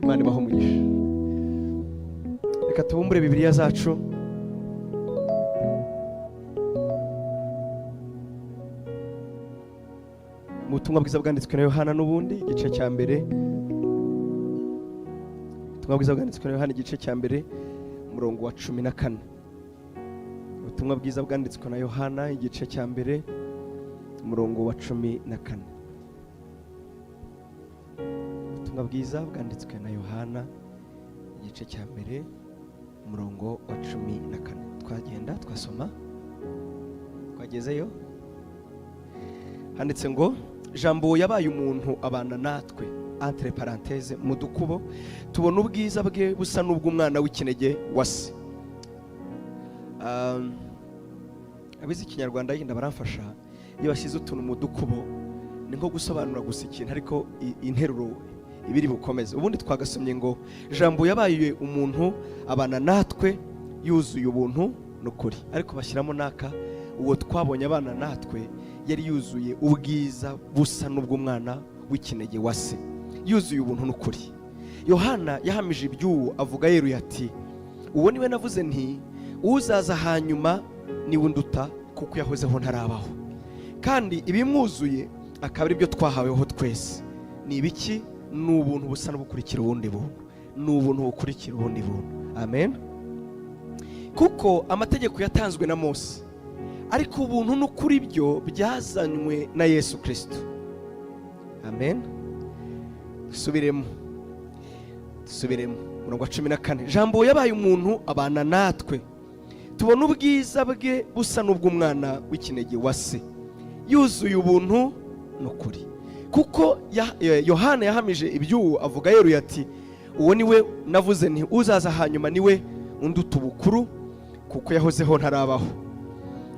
Imana ibaho umugisha. Reka tubumbure Bibiliya zacu mu butumwa bwiza bwanditswe na Yohana n'ubundi igice cya mbere. Ubutumwa bwiza bwanditswe na Yohana igice cya mbere umurongo wa 14. Ubutumwa bwiza bwanditswe na Yohana igice cya mbere umurongo wa 14. Ubutumwa bwiza bwanditswe na Yohana igice cya mbere umurongo wa 14. Twagenda twasoma twagezeyo. Handitse ngo Jambo yabaye umuntu abana natwe, entre parenthèse mu dukubo, tubona ubwiza bwe busa n'ubw'umwana w'ikinege wa se. Abizi Kinyarwanda yinda baramfasha iyo bashyize utuntu mu dukubo ni nko gusobanura gusa ikintu ariko interuro ibiri bukomeze. Ubundi twagasomye ngo Jambo yabaye umuntu abana natwe yuzuye ubuntu n'ukuri, ariko bashyiramo naka uwo twabonye abana natwe yari yuzuye ubwiza busa n'ubw'umwana w'ikinege wa se, yuzuye ubuntu n'ukuri. Yohana yahamije iby'uwo avuga yeruye ati, uwo niwe navuze nti uzaza hanyuma niwe unduta kuko yahozeho ntarabaho, kandi ibimwuzuye akaba ari byo twahaweho twese. Ni ibiki? Ni ubuntu busa n'ubukurikira ubundi buntu, ni ubuntu bukurikira ubundi buntu. Amen. Kuko amategeko yatanzwe na Mose, ariko ubuntu n'ukuri byo byazanywe na Yesu Kristo. Amen. Dusubiremo umurongo wa 14. Jambo yabaye umuntu abana natwe, tubona ubwiza bwe busa n'ubw'umwana w'ikinege wa se, yuzuye ubuntu n'ukuri. Kuko Yohana yahamije iby'uwo avuga yeruye ati, uwo niwe navuze nti uzaza hanyuma niwe unduta ubukuru kuko yahozeho ntarabaho.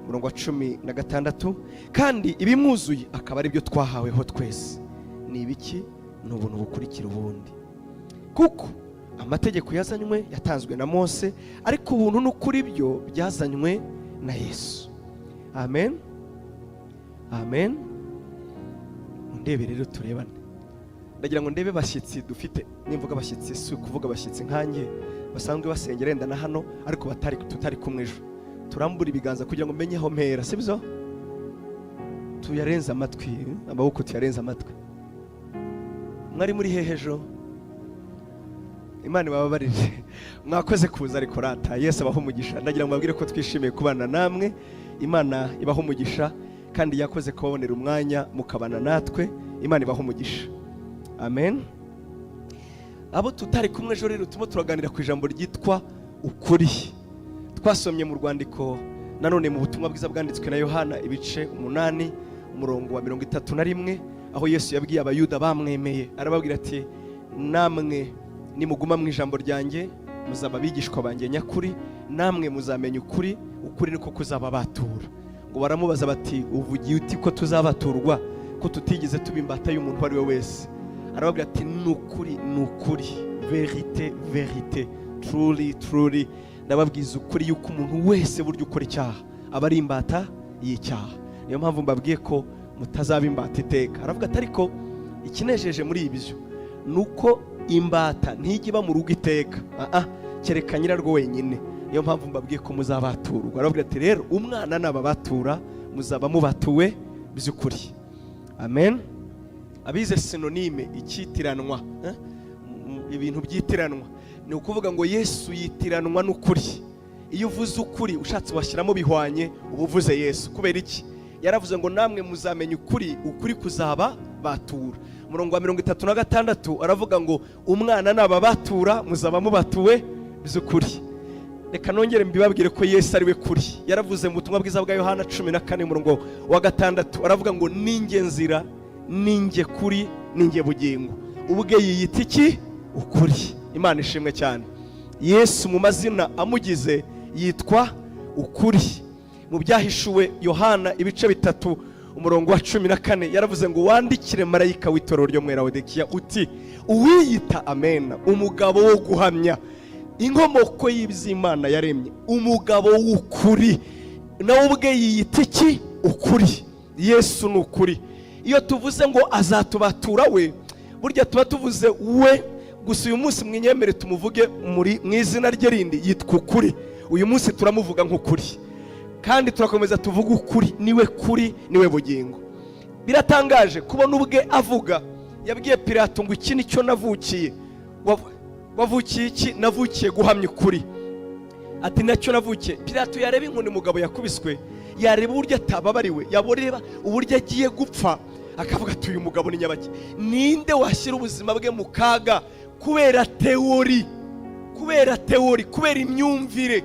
Umurongo wa 16. Kandi ibimwuzuye akaba ari byo twahaweho twese. Ni ibiki? Ni ubuntu bukurikira ubundi. Kuko amategeko yazanywe yatanzwe na Mose, ariko ubuntu n'ukuri byo byazanywe na Yesu. Amen. Amen. Ndebe rero turebane. Ndagira ngo ndebe bashyitsi dufite. Nimvuga bashyitsi si kuvuga bashyitsi nkanjye basanzwe basengera enda na hano ariko tutari kumwe ejo. Turambura ibiganza kugira ngo menye aho mpera, sibyo? Tuyarenza amatwi, amaboko tuyarenza amatwi. Mwari muri hehejo? Imana ibababarire. Mwakoze kuza ariko rata. Yesu abaho umugisha. Ndagira ngo mbabwire ko twishimiye kubana namwe. Imana ibaho umugisha kandi yakoze kubabonera umwanya mukabana natwe. Imana ibaho umugisha. Amen. Abo tutari kumwe ejo rero tumo turaganira ku ijambo ryitwa ukuri. Twasomye mu rwandiko nanone mu butumwa bwiza bwanditswe na Yohana ibice 8 umurongo wa 31, aho Yesu yabwiye abayuda bamwemeye, arababwira ati, namwe nimuguma mu ijambo ryanjye muzaba bigishwa banjye nyakuri, namwe muzamenya ukuri, ukuri niko kuzababatura. Ngo baramubaza bati, uvugiye uti ko tuzabaturwa ko tutigeze tubimbata y'umuntu ari we wese? Arababwira ati, nukuri nukuri, verite verite, truly truly, ndababwiza ukuri yuko umuntu wese buryo ukora icyaha aba ari imbata y'icyaha. Niyo mpamvu mbabwiye ko mutazaba imbata iteka. Aravuga ati, ariko ikinejeje muri ibyo nuko imbata ntigiba mu rugo iteka, kereka nyirarwo wenyine. Niyo mpamvu mbabwiye ko muzabaturwa. Aravuga ati, rero umwana nababatura muzaba mubatuwe by'ukuri. Amen. Abize synonyme, icyitiranwa, ibintu byitiranwa, ni ukuvuga ngo Yesu yitiranwa n'ukuri. Iyo uvuze ukuri ushatse washyiramo bihwanye uba uvuze Yesu. Kubera iki? Yaravuze ngo namwe muzamenya ukuri, ukuri kuzaba batura. Umurongo wa 36 aravuga ngo umwana nababatura muzaba mubatuwe by'ukuri. Reka nongere mbibabwire ko Yesu ari we kuri. Yaravuze mu butumwa bwiza bwa Yohana 14 umurongo wa 6 aravuga ngo ninjye nzira, ninjye kuri, ninjye bugingo. Ubwe yiyita iki? Ukuri. Imana ishimwe cyane. Yesu mu mazina amugize yitwa ukuri. Mu byahishuwe Yohana ibice 3 umurongo wa 14 yaravuze ngo wandikire marayika w'itorero ryo mu Laodikiya uti, uwiyita Amen, umugabo wo guhamya inkomoko y'Imana yaremye, umugabo w'ukuri, nawe ubwe yiyita iki? Ukuri. Yesu ni ukuri. Iyo tuvuze ngo azatubatura we, burya tuba tuvuze we gusa uyu munsi mwinyemere tumuvuge mu izina rye rindi, yitwa ukuri. Uyu munsi turamuvuga nk'ukuri, kandi turakomeza tuvuga ukuri. Niwe kuri, niwe bugingo. Biratangaje kubona ubwe avuga, yabwiye Pilato ngo iki nicyo navukiye. Wavukiye iki? Navukiye guhamya ukuri. Ati nacyo navukiye. Pilato yareba inkoni umugabo yakubiswe, yareba uburyo atababariwe, yaboreba uburyo agiye gupfa, akavuga ati uyu mugabo ni nyabaki. Ninde washyira ubuzima bwe mu kaga kubera teori, kubera imyumvire,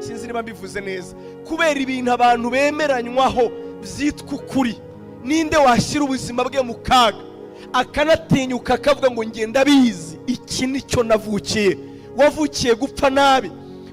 sinzi niba mbivuze neza, kubera ibintu abantu bemeranywaho byitwa ukuri? Ninde washyira ubuzima bwe mu kaga akanatinyuka akavuga ngo ngenda bizi iki nicyo navukiye? Wavukiye gupfa nabi,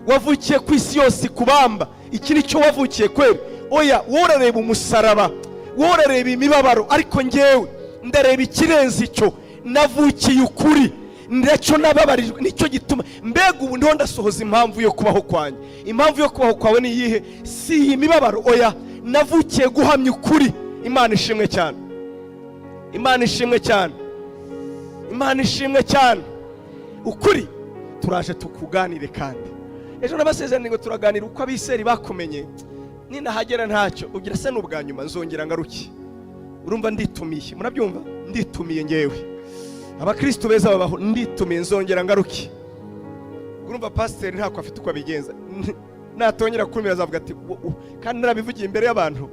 wavukiye ku isi yose kubamba, iki nicyo wavukiye kwera? Oya, worareba umusaraba, worareba imibabaro, ariko ngewe ndareba ikirenze icyo. Navukiye ukuri, ndacyo nababarijwe, nicyo gituma. Mbega ubu ndiho ndasohoza impamvu yo kubaho kwanjye. Impamvu yo kubaho kwawe ni iyihe? Si iyi mibabaro, oya, navukiye guhamya ukuri. Imana ishimwe cyane, Imana ishimwe cyane, Imana ishimwe cyane. Ukuri turaje tukuganire, kandi ejo nabasezeranye ngo turaganira uko abiseri bakumenye. Ninahagera ntacyo ugira se n'ubwa nyuma nzongera ngaruki. Urumva nditumiye, murabyumva? Nditumiye ngewe. Abakristo beza babaho, nditumiye nzongera ngaruki. Urumva pastor ntako afite uko abigenza. Natongera kumira azavuga ati kandi narabivugiye imbere y'abantu.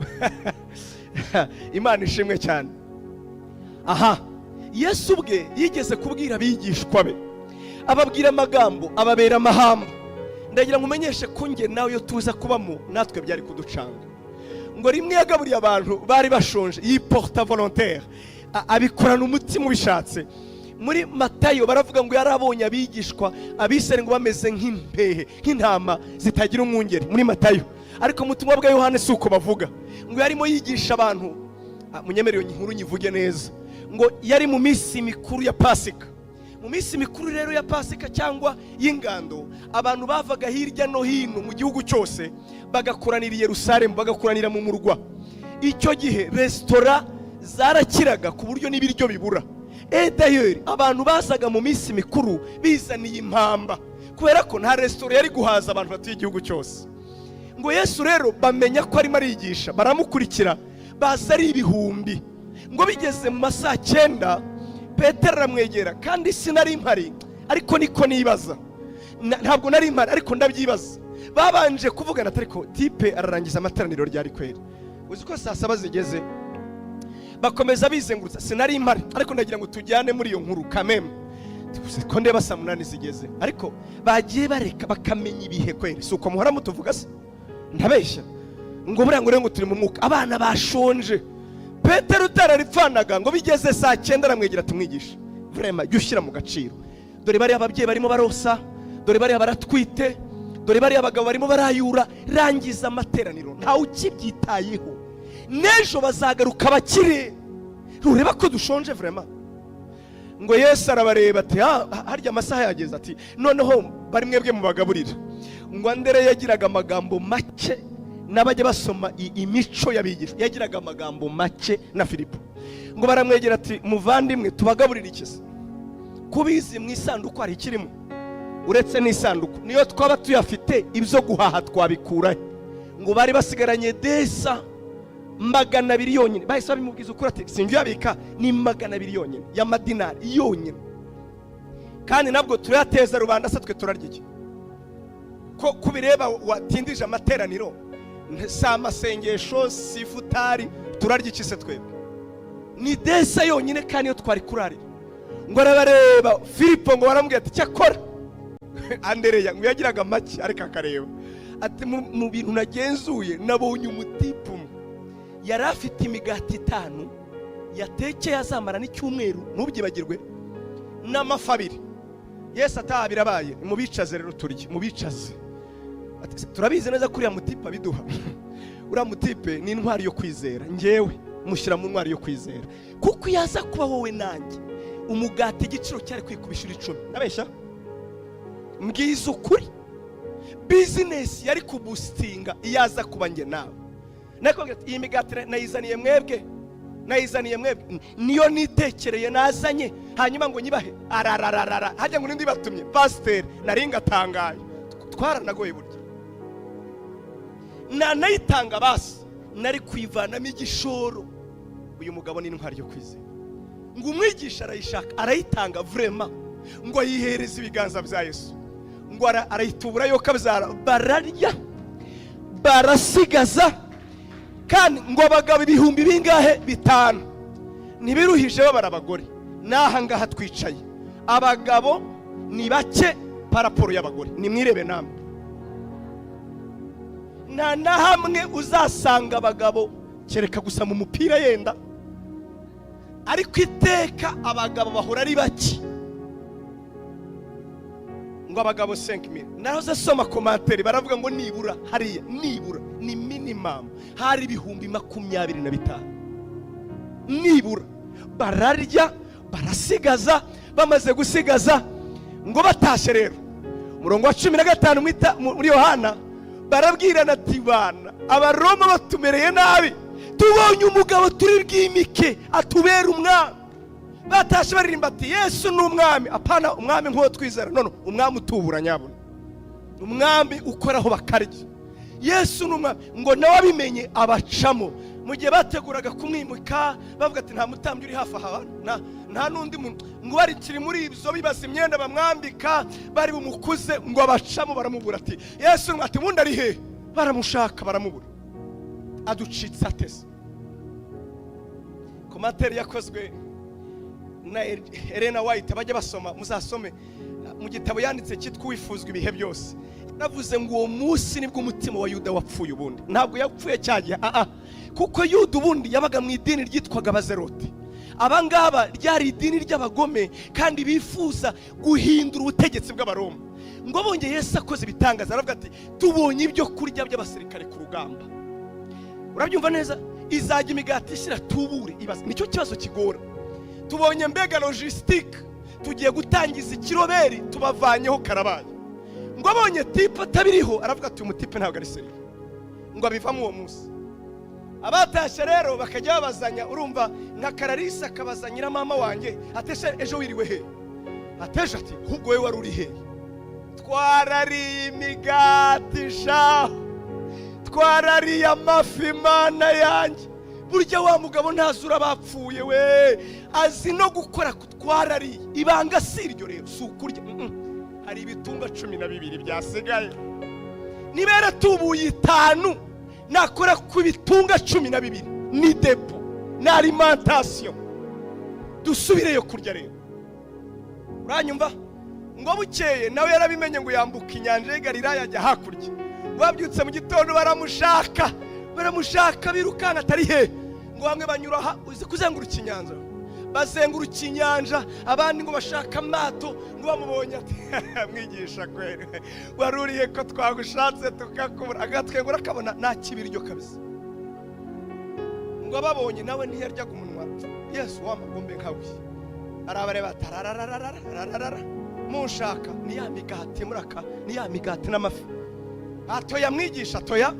Imana ishimwe cyane. Aha, Yesu ubwe yigeze kubwira abigishwa be, ababwira amagambo ababera amahamba. Ndagira ngo umenyeshe ko nge nawe yo tuza kubamo natwe byari kuducanga. Ngo rimwe yagaburiye abantu bari bashonje, yiporta volontaire, abikorana umutima ubishatse. Muri Matayo baravuga ngo yarabonye abigishwa abiseri ngo bameze nk'impehe, nk'intama zitagira umwungeri, muri Matayo. Ariko mu butumwa bwa Yohana si uko bavuga. Ngo yarimo yigisha abantu, munyemerero nkuru nyivuge neza, ngo yari mu minsi mikuru ya Pasika. Mu minsi mikuru rero ya Pasika cyangwa y'ingando, abantu bavaga hirya no hino mu gihugu cyose bagakoranira i Yerusalemu, bagakoranira mu murwa. Icyo gihe resitora zarakiraga ku buryo n'ibiryo bibura. D'ailleurs abantu bazaga mu minsi mikuru bizaniye impamba, kubera ko nta resitora yari guhaza abantu batuye igihugu cyose. Ngo Yesu rero bamenya ko arimo arigisha, baramukurikira, baza ari ibihumbi. Ngo bigeze mu masaa 9 Petero aramwegera, kandi sinari mpari ariko niko nibaza, ntabwo nari mpari ariko ndabyibaza. Babanje kuvugana ariko tipe ararangiza amateraniro ryari kwera. Uzi ko saa 7 zigeze, bakomeza bizengurutsa, sinari mpari ariko ndagira ngo tujyane muri iyo nkuru kameme. Ko ndeba saa 8 zigeze, ariko bagiye bareka bakamenya ibihe kwera. Si uko muhora mutuvuga se? Ntabeshya. Ngo buriya ngo rero ngo turi mu mwuka, abana bashonje. Petero utararipfanaga, ngo bigeze saa 9 aramwegera tumwigisha. Vraiment yushyira mu gaciro. Dore bari ababyeyi barimo barosa, dore bari abaratwite, dore bari abagabo barimo barayura, rangiza amateraniro nta ukibyitayeho. Nejo bazagaruka bakire. Ureba ko dushonje vraiment. Ngo Yesu arabareba ati harya amasaha yageze, ati noneho bari mwebwe mu bagaburira. Ngo Andere yagiraga amagambo make, n'abajya basoma imico y'abigishwa yagiraga amagambo make na Filipo. Ngo baramwegera ati muvandimwe tubagaburira ikisi? Kubizi mu isanduku hari kirimo? Uretse n'isanduku niyo twaba tuyafite, ibyo guhaha twabikura. Ngo bari basigaranye desa 200 yonyine. Bahise babimubwiza ukuri ati sinjye yabika ni 200 yonyine y'amadinari yonyine, kandi nabwo turayateza rubanda se twe turarya iki? Ko kubireba watindije amateraniro, sa masengesho sifutari, turarya iki se twebwe? Ni desa yonyine kandi yo twari kurarira. Ngo arabareba Filipo, ngo baramubwira ati cyakora Andereya ngo yagiraga make ariko akareba ati mu bintu nagenzuye nabonye umutipu yari afite imigati 5 yatekeye azamara n'icyumweru, nubyibagirwe, n'amafi 2. Yesu atabirabaye, mubicaze rero turye, mubicaze. Ati turabizi neza kuri ya mutipa biduha. Ura mutipe ni intwari yo kwizera, ngewe mushyira mu ntwari yo kwizera, kuko yaza kuba wowe nanjye umugati igiciro cyari kwikubishira 10. Nabeshya? Mbwiza ukuri, business yari kubustinga iyaza kuba nge nawe. Nako iyi migati nayizaniye mwebwe nayizaniye mwebwe, niyo nitekereye nazanye, hanyuma ngo nyibahe arararara hajya ngo nindi batumye pasiteri naringa tangaye. Twaranagoye burya nayitanga basi nari kwivanamo igishoro. Uyu mugabo ni intwari yo kwizera, ngo umwigisha arayishaka arayitanga vrema, ngo yihereza ibiganza bya Yesu, ngo arayitubura yo kabyara, bararya barasigaza, kandi ngo abagabo ibihumbi bingahe 5 ntibiruhije babara abagore. Naha ngaha twicaye abagabo ni bake paraporo y'abagore, nimwirebe namwe. Na hamwe uzasanga abagabo kereka gusa mu mupira yenda, ariko iteka abagabo bahora ari bake. Ngo abagabo 5000. Nahoze soma komantere baravuga ngo nibura hariya, nibura ni minimum hari ibihumbi 25. Nibura bararya barasigaza, bamaze gusigaza ngo batashe rero. Murongo wa 15 muri Yohana barabwirana ati bana abaroma batumereye nabi, tubonye umugabo turi bwimike atubera umwami. Batashe baririmba ati Yesu ni umwami. Apana umwami nk'uwo twizera, none umwami utubura nyabona, umwami ukoraho bakarya. Yesu ni umwami. Ngo nawe abimenye abacamo mu gihe bateguraga kumwimika, bavuga ati nta mutambyi uri hafi aha, nta nundi muntu, ngo bari kiri muri ibyo bibaza imyenda bamwambika bari bumukuze, ngo abacamo baramubura ati Yesu ati bundi ari he, baramushaka baramubura, aducitse atese. Komateri yakozwe na Elena White, bajya basoma, muzasome mu gitabo yanditse cyitwa Wifuzwa ibihe byose. Navuze ngo uwo munsi nibwo umutima wa Yuda wapfuye. Ubundi ntabwo yapfuye cyagiye, kuko Yuda ubundi yabaga mu idini ryitwaga Abazerote. Abangaba ryari idini ry'abagome kandi bifuza guhindura ubutegetsi bw'Abaroma. Ngo bongeye Yesu akoze ibitangaza, aravuga ati tubonye ibyo kurya by'abasirikare ku rugamba. Urabyumva neza? Izajya imigati ishyira tubure, ibaza nicyo kibazo kigora. Tubonye mbega logistique, tugiye gutangiza ikiroberi tubavanyeho karabaye. Ngo abonye tipe atabiriho, aravuga ati umutipe ntabwo ari seriye, ngo abivamo uwo munsi. Abatashe rero bakajya babazanya, urumva nka Kararisa akabazanyira mama wanjye, ateshe ejo wiriwe he, ateshe ati ahubwo we wari uri he. Twarariye imigati sha, twarariye amafi mana yanjye. Burya wa mugabo ntazura bapfuye we, azi no gukora. Twarariye ibanga siryo rero si ukurya. Hari ibitunga 12 byasigaye, nibera tubuye 5 nakora ku bitunga 12 ni depo na alimentation. Dusubireyo kurya rero, uranyumva? Ngo bukeye nawe yarabimenye ngo yambuka inyanja ya Galilaya ajya hakurya. Babyutse mu gitondo baramushaka birukanga atari he. Ngo bamwe banyura uzi kuzenguruka inyanja, bazenguruka inyanja, abandi ngo bashaka amato. Ngo bamubonye ati mwigisha kwere waruriye ko twagushatse tukakubura, agatwengura akabona nta kibiryo kabisa. Ngo babonye nawe ntiyaryaga umunwa. Yesu wamagombe nkawe arabareba tararararararara, mushaka ni ya migati muraka, ni ya migati n'amafi. Atoya mwigisha atoya.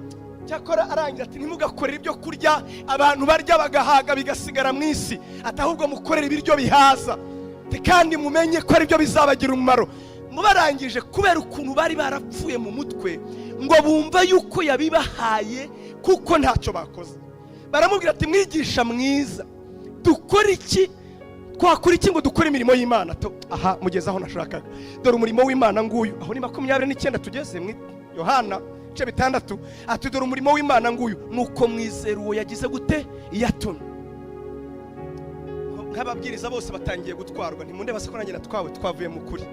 Cyakora arangira ati ntimugakorera ibyo kurya abantu barya bagahaga bigasigara mu isi, atahubwo mukorera ibiryo bihaza kandi mumenye ko ari byo bizabagira umumaro. Mubarangije kubera ukuntu bari barapfuye mu mutwe, ngo bumva yuko yabibahaye kuko ntacyo bakoze. Baramubwira ati mwigisha mwiza, dukora iki? Twakora iki ngo dukore imirimo y'Imana? Aha mugeze aho nashakaga. Dore umurimo w'Imana nguyu, aho ni 29 tugeze mu Yohana 6 ati dore umurimo w'Imana nguyu, nuko mwizera uwo yagize gute yatumye. Nk'ababwiriza bose batangiye gutwarwa, ntimunde base ko nanjye natwawe, twavuye mu kuri.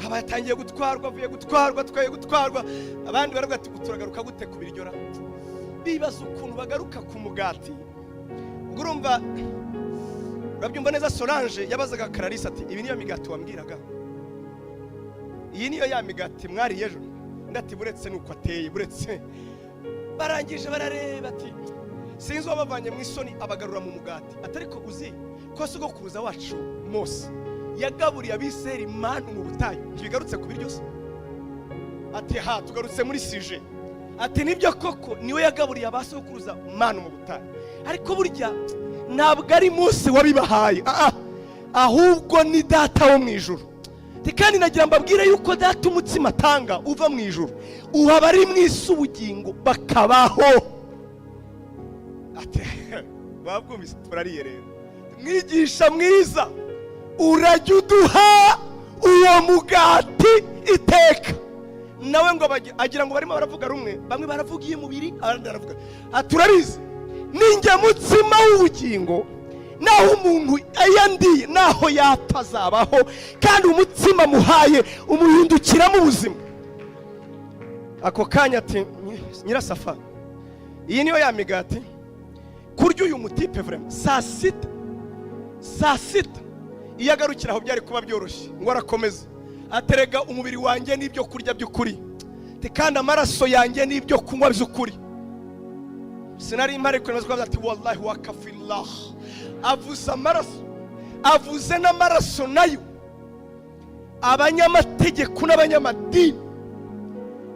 Abatangiye gutwarwa, avuye gutwarwa, twaye gutwarwa. Abandi baravuga ati turagaruka gute kubiryora. Bibaza ukuntu bagaruka ku mugati. Urumva urabyumva neza? Solange yabazaga Kararisa ati ibi niyo migati wambwiraga, iyi niyo ya migati mwari ejo? Ndati buretse nuko ateye, buretse. Barangije barareba ati sinzi wabavanye mu isoni abagarura mu mugati. Atariko uzi ko sogokuruza wacu Mose yagaburiye abiseri manu mu butayu, ntibigarutse ku biryo se? Ati ha tugarutse muri sije. Ati nibyo koko niwe yagaburiye abasokuruza manu mu butayu, ariko burya ntabwo ari Mose wabibahaye, ahubwo ni Data wo mu ijuru. Kandi nagira mbabwire yuko Data umutsima atanga uva mu ijuru uha bari mu isi ubugingo bakabaho. Babwumvise turariye rero. Mwigisha mwiza, urajya uduha uwo mugati iteka. Nawe ngo agira ngo barimo baravuga rumwe, bamwe baravuga iyi mubiri, abandi baravuga turarize ninjye mutsima w'ubugingo, naho umuntu ayandiye naho yapfa azabaho, kandi umutsima muhaye umuhindukiramo ubuzima. Ako kanya ati Nyirasafa, iyi niyo ya migati kurya uyu mutipe vraiment saa sita iyo agarukiraho byari kuba byoroshye ngo arakomeza aterega umubiri wanjye n'ibyo kurya by'ukuri, kandi amaraso yanjye n'ibyo kunywa by'ukuri. Sinari mpare kwemeza ko ati wallahi wakafillah, avuze amaraso, avuze n'amaraso nayo. Abanyamategeko n'abanyamadini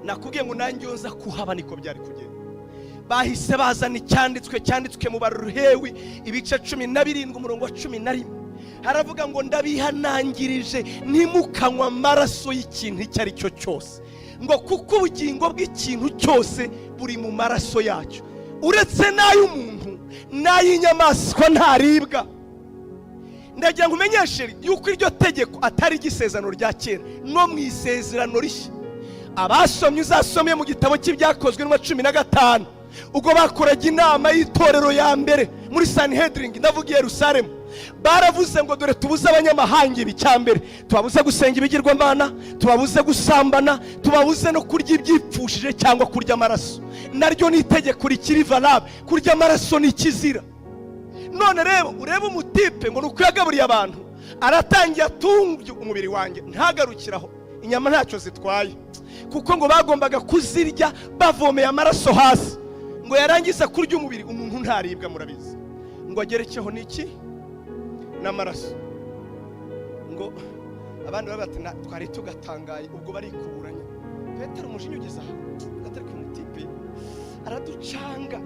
nakubwiye ngo nanjye nza kuhaba niko byari kugenda. Bahise bazana cyanditswe mu Baruhewi ibice 17 umurongo wa 11, haravuga ngo ndabihanangirije ntimukanywa amaraso y'ikintu icyo ari cyo cyose, ngo kuko ubugingo bw'ikintu cyose buri mu maraso yacyo, uretse n'ay'umuntu n'ay'inyamaswa ntaribwa. Ndagira ngo umenyeshe yuko iryo tegeko atari igisezerano rya kera, no mu isezerano rishya. Abasomye uzasomye mu gitabo cy'ibyakozwe n'wa 15 ubwo bakoraga inama y'itorero ya mbere muri Sanhedrin, ndavuga Yerusalemu, baravuze ngo dore tubuze abanyamahanga ibi cyambere, tubabuze gusenga ibigirwamana, tubabuze gusambana, tubabuze no kurya ibyipfushije cyangwa kurya amaraso. Naryo ni itegeko rikiri valable, kurya amaraso ni kizira. None rero urebe umutipe ngo nuko yagaburiye abantu, aratangiye atunga umubiri wanjye, ntagarukiraho inyama ntacyo zitwaye, kuko ngo bagombaga kuzirya bavomeye amaraso hasi, ngo yarangiza kurya umubiri umuntu ntaribwa. Murabizi ngo agerekeho niki n'amaraso, ngo abandi babati twari tugatangaye ubwo bari kuburanya. Petero umujinya ugeze aha, gatari ku mutipe araducanga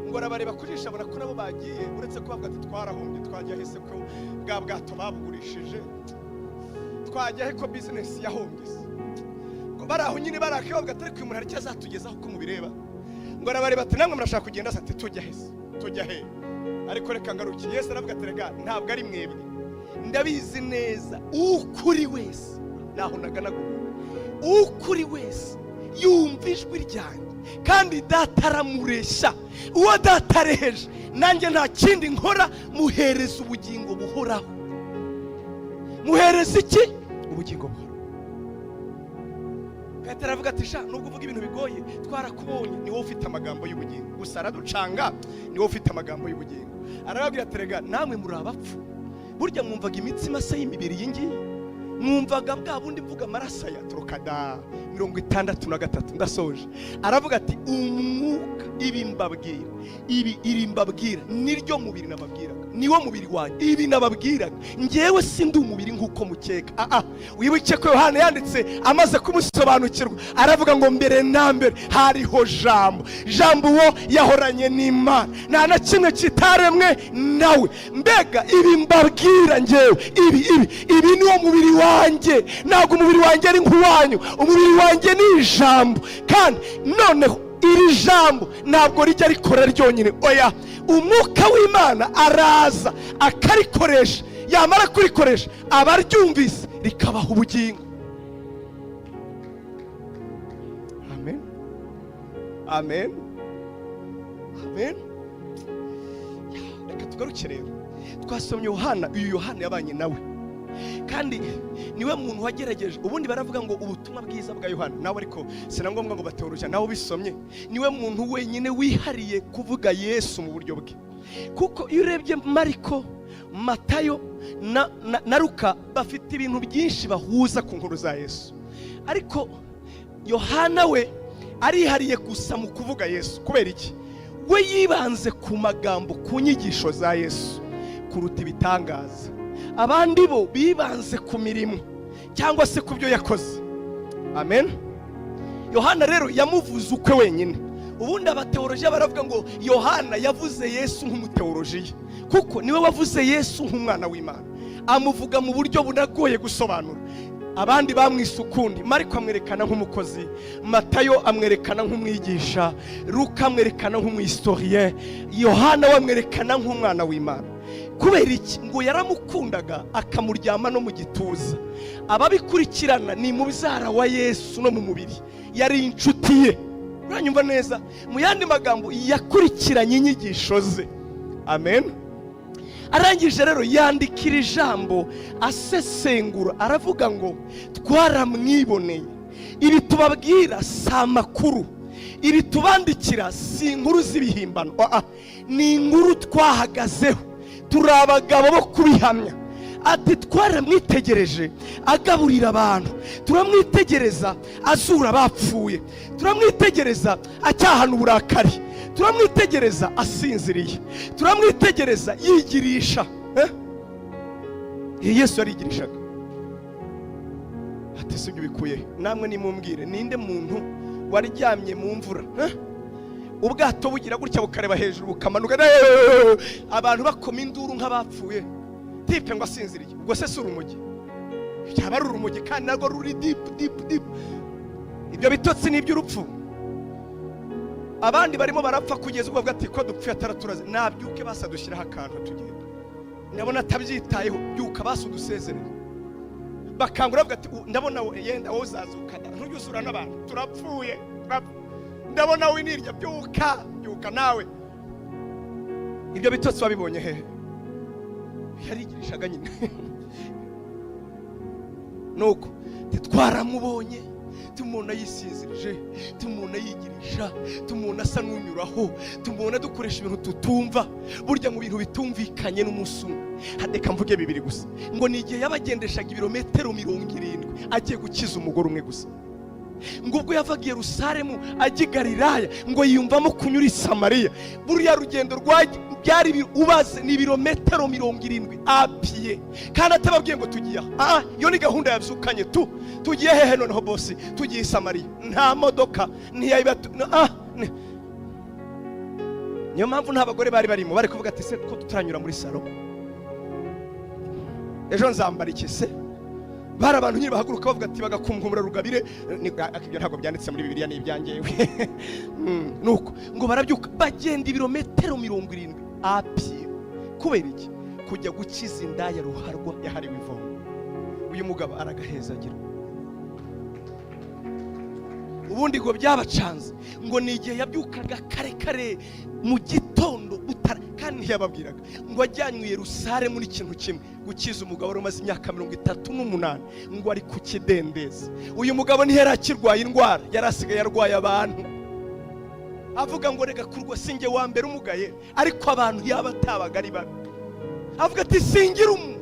ngo arabareba kurisha, abona ko nabo bagiye, uretse ko bavuga ati twarahombye, twajya hese ko bwa bwato babugurishije, twajya he ko business yahombye. Ngo baraho nyine barake bavuga ati ariko umuntu hari icyo azatugezaho ko mubireba. Ngo arabareba ati namwe murashaka kugenda ati tujya hese, tujya he, ariko reka ngaruki. Yesu aravuga ati rega ntabwo ari mwebwe, ndabizi neza ukuri wese, naho naganaguye, ukuri wese yumva ijwi ryanjye, kandi Data aramureshya. Uwo Data areheje nanjye nta kindi nkora, muhereza ubugingo buhoraho. Muhereza iki? Ubugingo buhoraho. Petero aravuga ati sha nubwo uvuga ibintu bigoye, twarakubonye ni wowe ufite amagambo y'ubugingo, gusa araducanga ni wowe ufite amagambo y'ubugingo. Arababwira ati rega namwe muri abapfu, burya mwumvaga imitsima se y'imibiri y'ingiyi, mwumvaga bwa bundi mvuga amaraso ya turokada 63. Ndasoje. Aravuga ati umwuka ibi mbabwira niryo mubiri nababwiraga, niwo mubiri wanjye. Ibi nababwiraga ngewe sindi umubiri nk'uko mukeka. Wibuke ko Yohana yanditse amaze kumusobanukirwa, aravuga ngo mbere na mbere hariho jambo, jambo uwo yahoranye n'Imana, nta na kimwe kitaremwe nawe. Mbega ibi mbabwira ngewe, ibi niwo mubiri wanjye, ntabwo umubiri wanjye ari nk'uwanyu. Umubiri wanjye ni ijambo, kandi noneho iri jambo ntabwo rijya rikora ryonyine, oya, umwuka w'Imana araza akarikoresha, yamara kurikoresha abaryumvise rikabaha ubugingo. Amen, amen, amen. Reka tugaruke rero, twasomye Yohana. Uyu Yohana yabanye nawe, kandi niwe muntu wagerageje. Ubundi baravuga ngo ubutumwa bwiza bwa Yohana, nawe ariko sina ngombwa ngo bateoruje, nawe bisomye, niwe muntu wenyine wihariye kuvuga Yesu mu buryo bwe. Kuko iyo urebye Mariko, Matayo na Luka bafite ibintu byinshi bahuza ku nkuru za Yesu, ariko Yohana we arihariye gusa mu kuvuga Yesu. Kubera iki? We yibanze ku magambo, ku nyigisho za Yesu kuruta ibitangaza. Abandi bo bibanze ku mirimo cyangwa se ku byo yakoze. Amen. Yohana rero yamuvuze ukwe wenyine, ubundi abateolojiya baravuga ngo Yohana yavuze Yesu nk'umuteolojiya, kuko niwe wavuze Yesu nk'umwana w'Imana, amuvuga mu buryo bunagoye gusobanura. Abandi bamwise ukundi, Mariko amwerekana nk'umukozi, Matayo amwerekana nk'umwigisha, Luka amwerekana nk'umuhistorien, Yohana amwerekana nk'umwana w'Imana. Kubera iki? Ngo yaramukundaga akamuryama no mu gituza. Ababikurikirana ni mu bizara wa Yesu no mu mubiri, yari inshuti ye. Uranyumva neza? Mu yandi magambo yakurikiranye inyigisho ze. Amen. Arangije rero yandikira ijambo asesengura, aravuga ngo twaramwiboneye. Ibi tubabwira si amakuru, ibi tubandikira si inkuru z'ibihimbano, ni inkuru twahagazeho, turi abagabo bo kubihamya. Ati twaramwitegereje agaburira abantu, turamwitegereza azura abapfuye, turamwitegereza acyahana uburakari, turamwitegereza asinziriye, turamwitegereza yigirisha. Yesu yarigirishaga. Ati sibyo bikuye, namwe nimumbwire ninde muntu waryamye mu mvura, ubwato bugira gutya bukareba hejuru bukamanuka, abantu bakoma induru nk'abapfuye, tipe ngo asinziriye. Ubwo se si urumogi? Cyaba ari urumogi kandi narwo ruri deep. Ibyo bitotsi ni iby'urupfu. Abandi barimo barapfa kugeza ubwo ati ko dupfuye ataraturaze, nabyuke basadushyiraho akantu tugenda. Ndabona atabyitayeho, byuka basudusezerere. Bakangura bavuga ati ndabona yenda wowe uzazuka, ntujyusura n'abantu, turapfuye. Ndabona we nirya, byuka nawe. Ibyo bitotsi babibonye hehe? Yarigirishaga nyine. Nuko twaramubonye, tumubona yisinzirije, tumubona yigirisha, tumubona asa n'unyuraho, tumubona dukoresha ibintu tutumva, burya mu bintu bitumvikanye n'umunsi umwe. Hadeka mvuge bibiri gusa, ngo ni igihe yabagendeshaga ibirometero 70 agiye gukiza umugore umwe gusa. Ngo ubwo yavaga i Yerusalemu ajya i Galilaya, ngo yiyumvamo kunyura i Samariya. Buriya rugendo byari ubaze ni ibirometero 70 apiye, kandi atababwiye ngo tugiye aha. Iyo ni gahunda yabyukanye tugiye hehe noneho bosi? Tugiye i Samariya. Nta modoka ntiyayibatu. Niyo mpamvu nta bagore bari barimo, bari kuvuga ati se ko tutaranyura muri salo, ejo nzambara iki se? Bari abantu nyine bahaguruka bavuga ati bagakumvumura rugabire. Ibyo ntabwo byanditse muri Bibiliya, ni ibyangewe. Nuko ngo barabyuka bagenda ibirometero 70 apiye. Kubera iki? Kujya gukiza indaya ruharwa yahariwe ivomo. Uyu mugabo aragahezagira. Ubundi ngo byabacanze, ngo ni igihe yabyukaga kare mu gitondo kandi ntiyababwiraga, ngo ajyanywe i Yerusalemu muri kintu kimwe, gukiza umugabo wari umaze imyaka 38, ngo ari ku kidendezi. Uyu mugabo ntiyari akirwaye indwara, yari asigaye arwaye abantu. Avuga ngo rega kurwa singe wa mbere umugaye, ariko abantu yabatabaga ari babi. Avuga ati singira umuntu.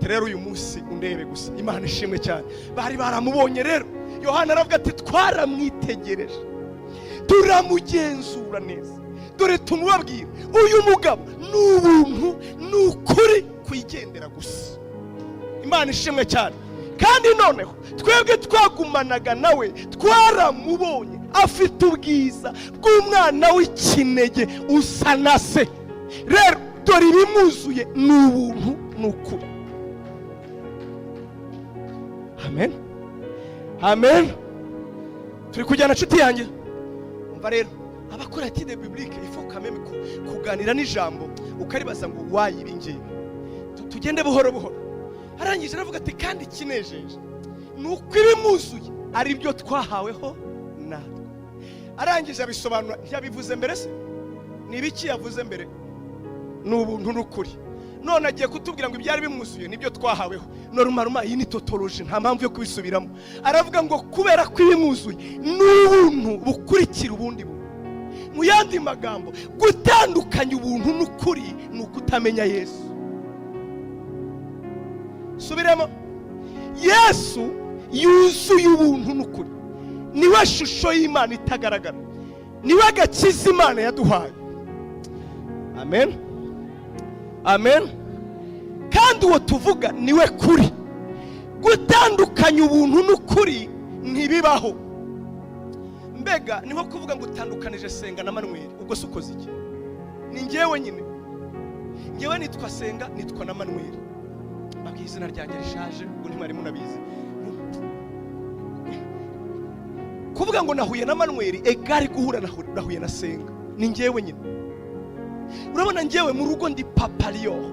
Rero uyu munsi undebe gusa, Imana ishimwe cyane. Bari baramubonye rero. Yohana aravuga ati twaramwitegereje, turamugenzura neza, dore tumubabwira uyu mugabo n'ubuntu n'ukuri kwigendera gusa. Imana ishimwe cyane. Kandi noneho twebwe twagumanaga nawe, twaramubonye afite ubwiza bw'umwana w'ikinege usa na se. Rero dore ibimuzuye n'ubuntu n'ukuri. Amen. Amen. Turi kujyana nshuti yanjye. Umva rero, abakora étude biblique il faut quand même kuganira n'ijambo ukaribaza ngo wayibingiye. Tugende buhoro buhoro. Arangije aravuga ati kandi kinejeje nuko ibimuzuye ari byo twahaweho natwe. Arangije abisobanura, ntiyabivuze mbere se? Ni ibiki yavuze mbere? N'ubuntu n'ukuri. None agiye kutubwira ngo ibyari bimuzuye nibyo twahaweho. Normal iyi ni tautologie, nta mpamvu yo kubisubiramo. Aravuga ngo kubera ko ibimuzuye n'ubuntu bukurikira ubundi buntu. Mu yandi magambo, gutandukanya ubuntu n'ukuri ni ukutamenya Yesu. Subiremo. Yesu yuzuye ubuntu n'ukuri, niwe shusho y'Imana itagaragara, niwe agakiza Imana yaduhaye. Amen. Amen. Kandi uwo tuvuga niwe kuri. Gutandukanya ubuntu n'ukuri ntibibaho. mbega ni nko kuvuga ngo utandukanije Senga na Manuel, ubwo se ukoze iki? Ni njyewe nyine, njyewe nitwa Senga, nitwa na Manuel, babwiye izina ryanjye rishaje, ubwo ntimwari munabizi. Kuvuga ngo nahuye na Manuel egari guhura nahuye na Senga, ni njyewe nyine. Urabona njyewe mu rugo ndi papa Leo,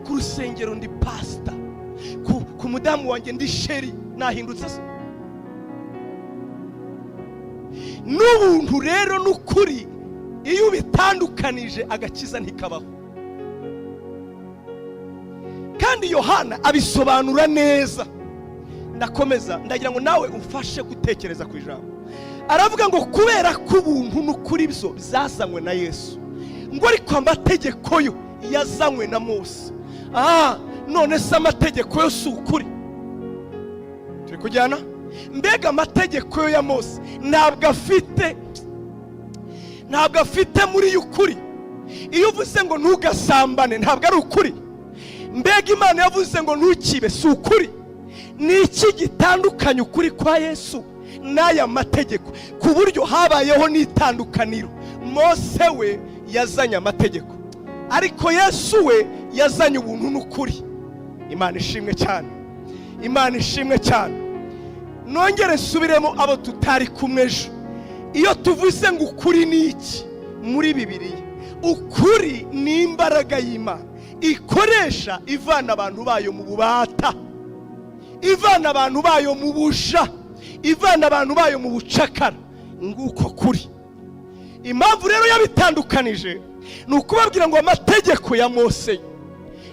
ku rusengero ndi pastor, ku mudamu wanjye ndi sheri, nahindutse se. N'ubuntu rero n'ukuri iyo ubitandukanije agakiza ntikabaho. Kandi Yohana abisobanura neza. Ndakomeza ndagira ngo nawe umfashe gutekereza ku ijambo. Aravuga ngo kubera ko ubuntu n'ukuri byo byazanywe na Yesu, ngo ariko amategeko yo yazanywe na Mose. None se amategeko yo si ukuri? Turi kujyana? Mbega amategeko yo ya Mose ntabwo afite muri y'ukuri. Iyo uvuze ngo ntugasambane ntabwo ari ukuri. Mbega Imana yavuze ngo ntukibe si ukuri. Ni iki gitandukanye ukuri kwa Yesu n'aya mategeko, ku buryo habayeho n'itandukaniro? Mose we yazanye amategeko, ariko Yesu we yazanye ubuntu n'ukuri. Imana ishimwe cyane, Imana ishimwe cyane. Nongere nsubiremo abo tutari kumwe ejo. Iyo tuvuze ngo ukuri ni iki muri Bibiliya, ukuri ni imbaraga y'Imana ikoresha ivana abantu bayo mu bubata, ivana abantu bayo mu busha, ivana abantu bayo mu bucakara. Nguko kuri. Impamvu rero yabitandukanije ni ukubabwira ngo amategeko ya Mose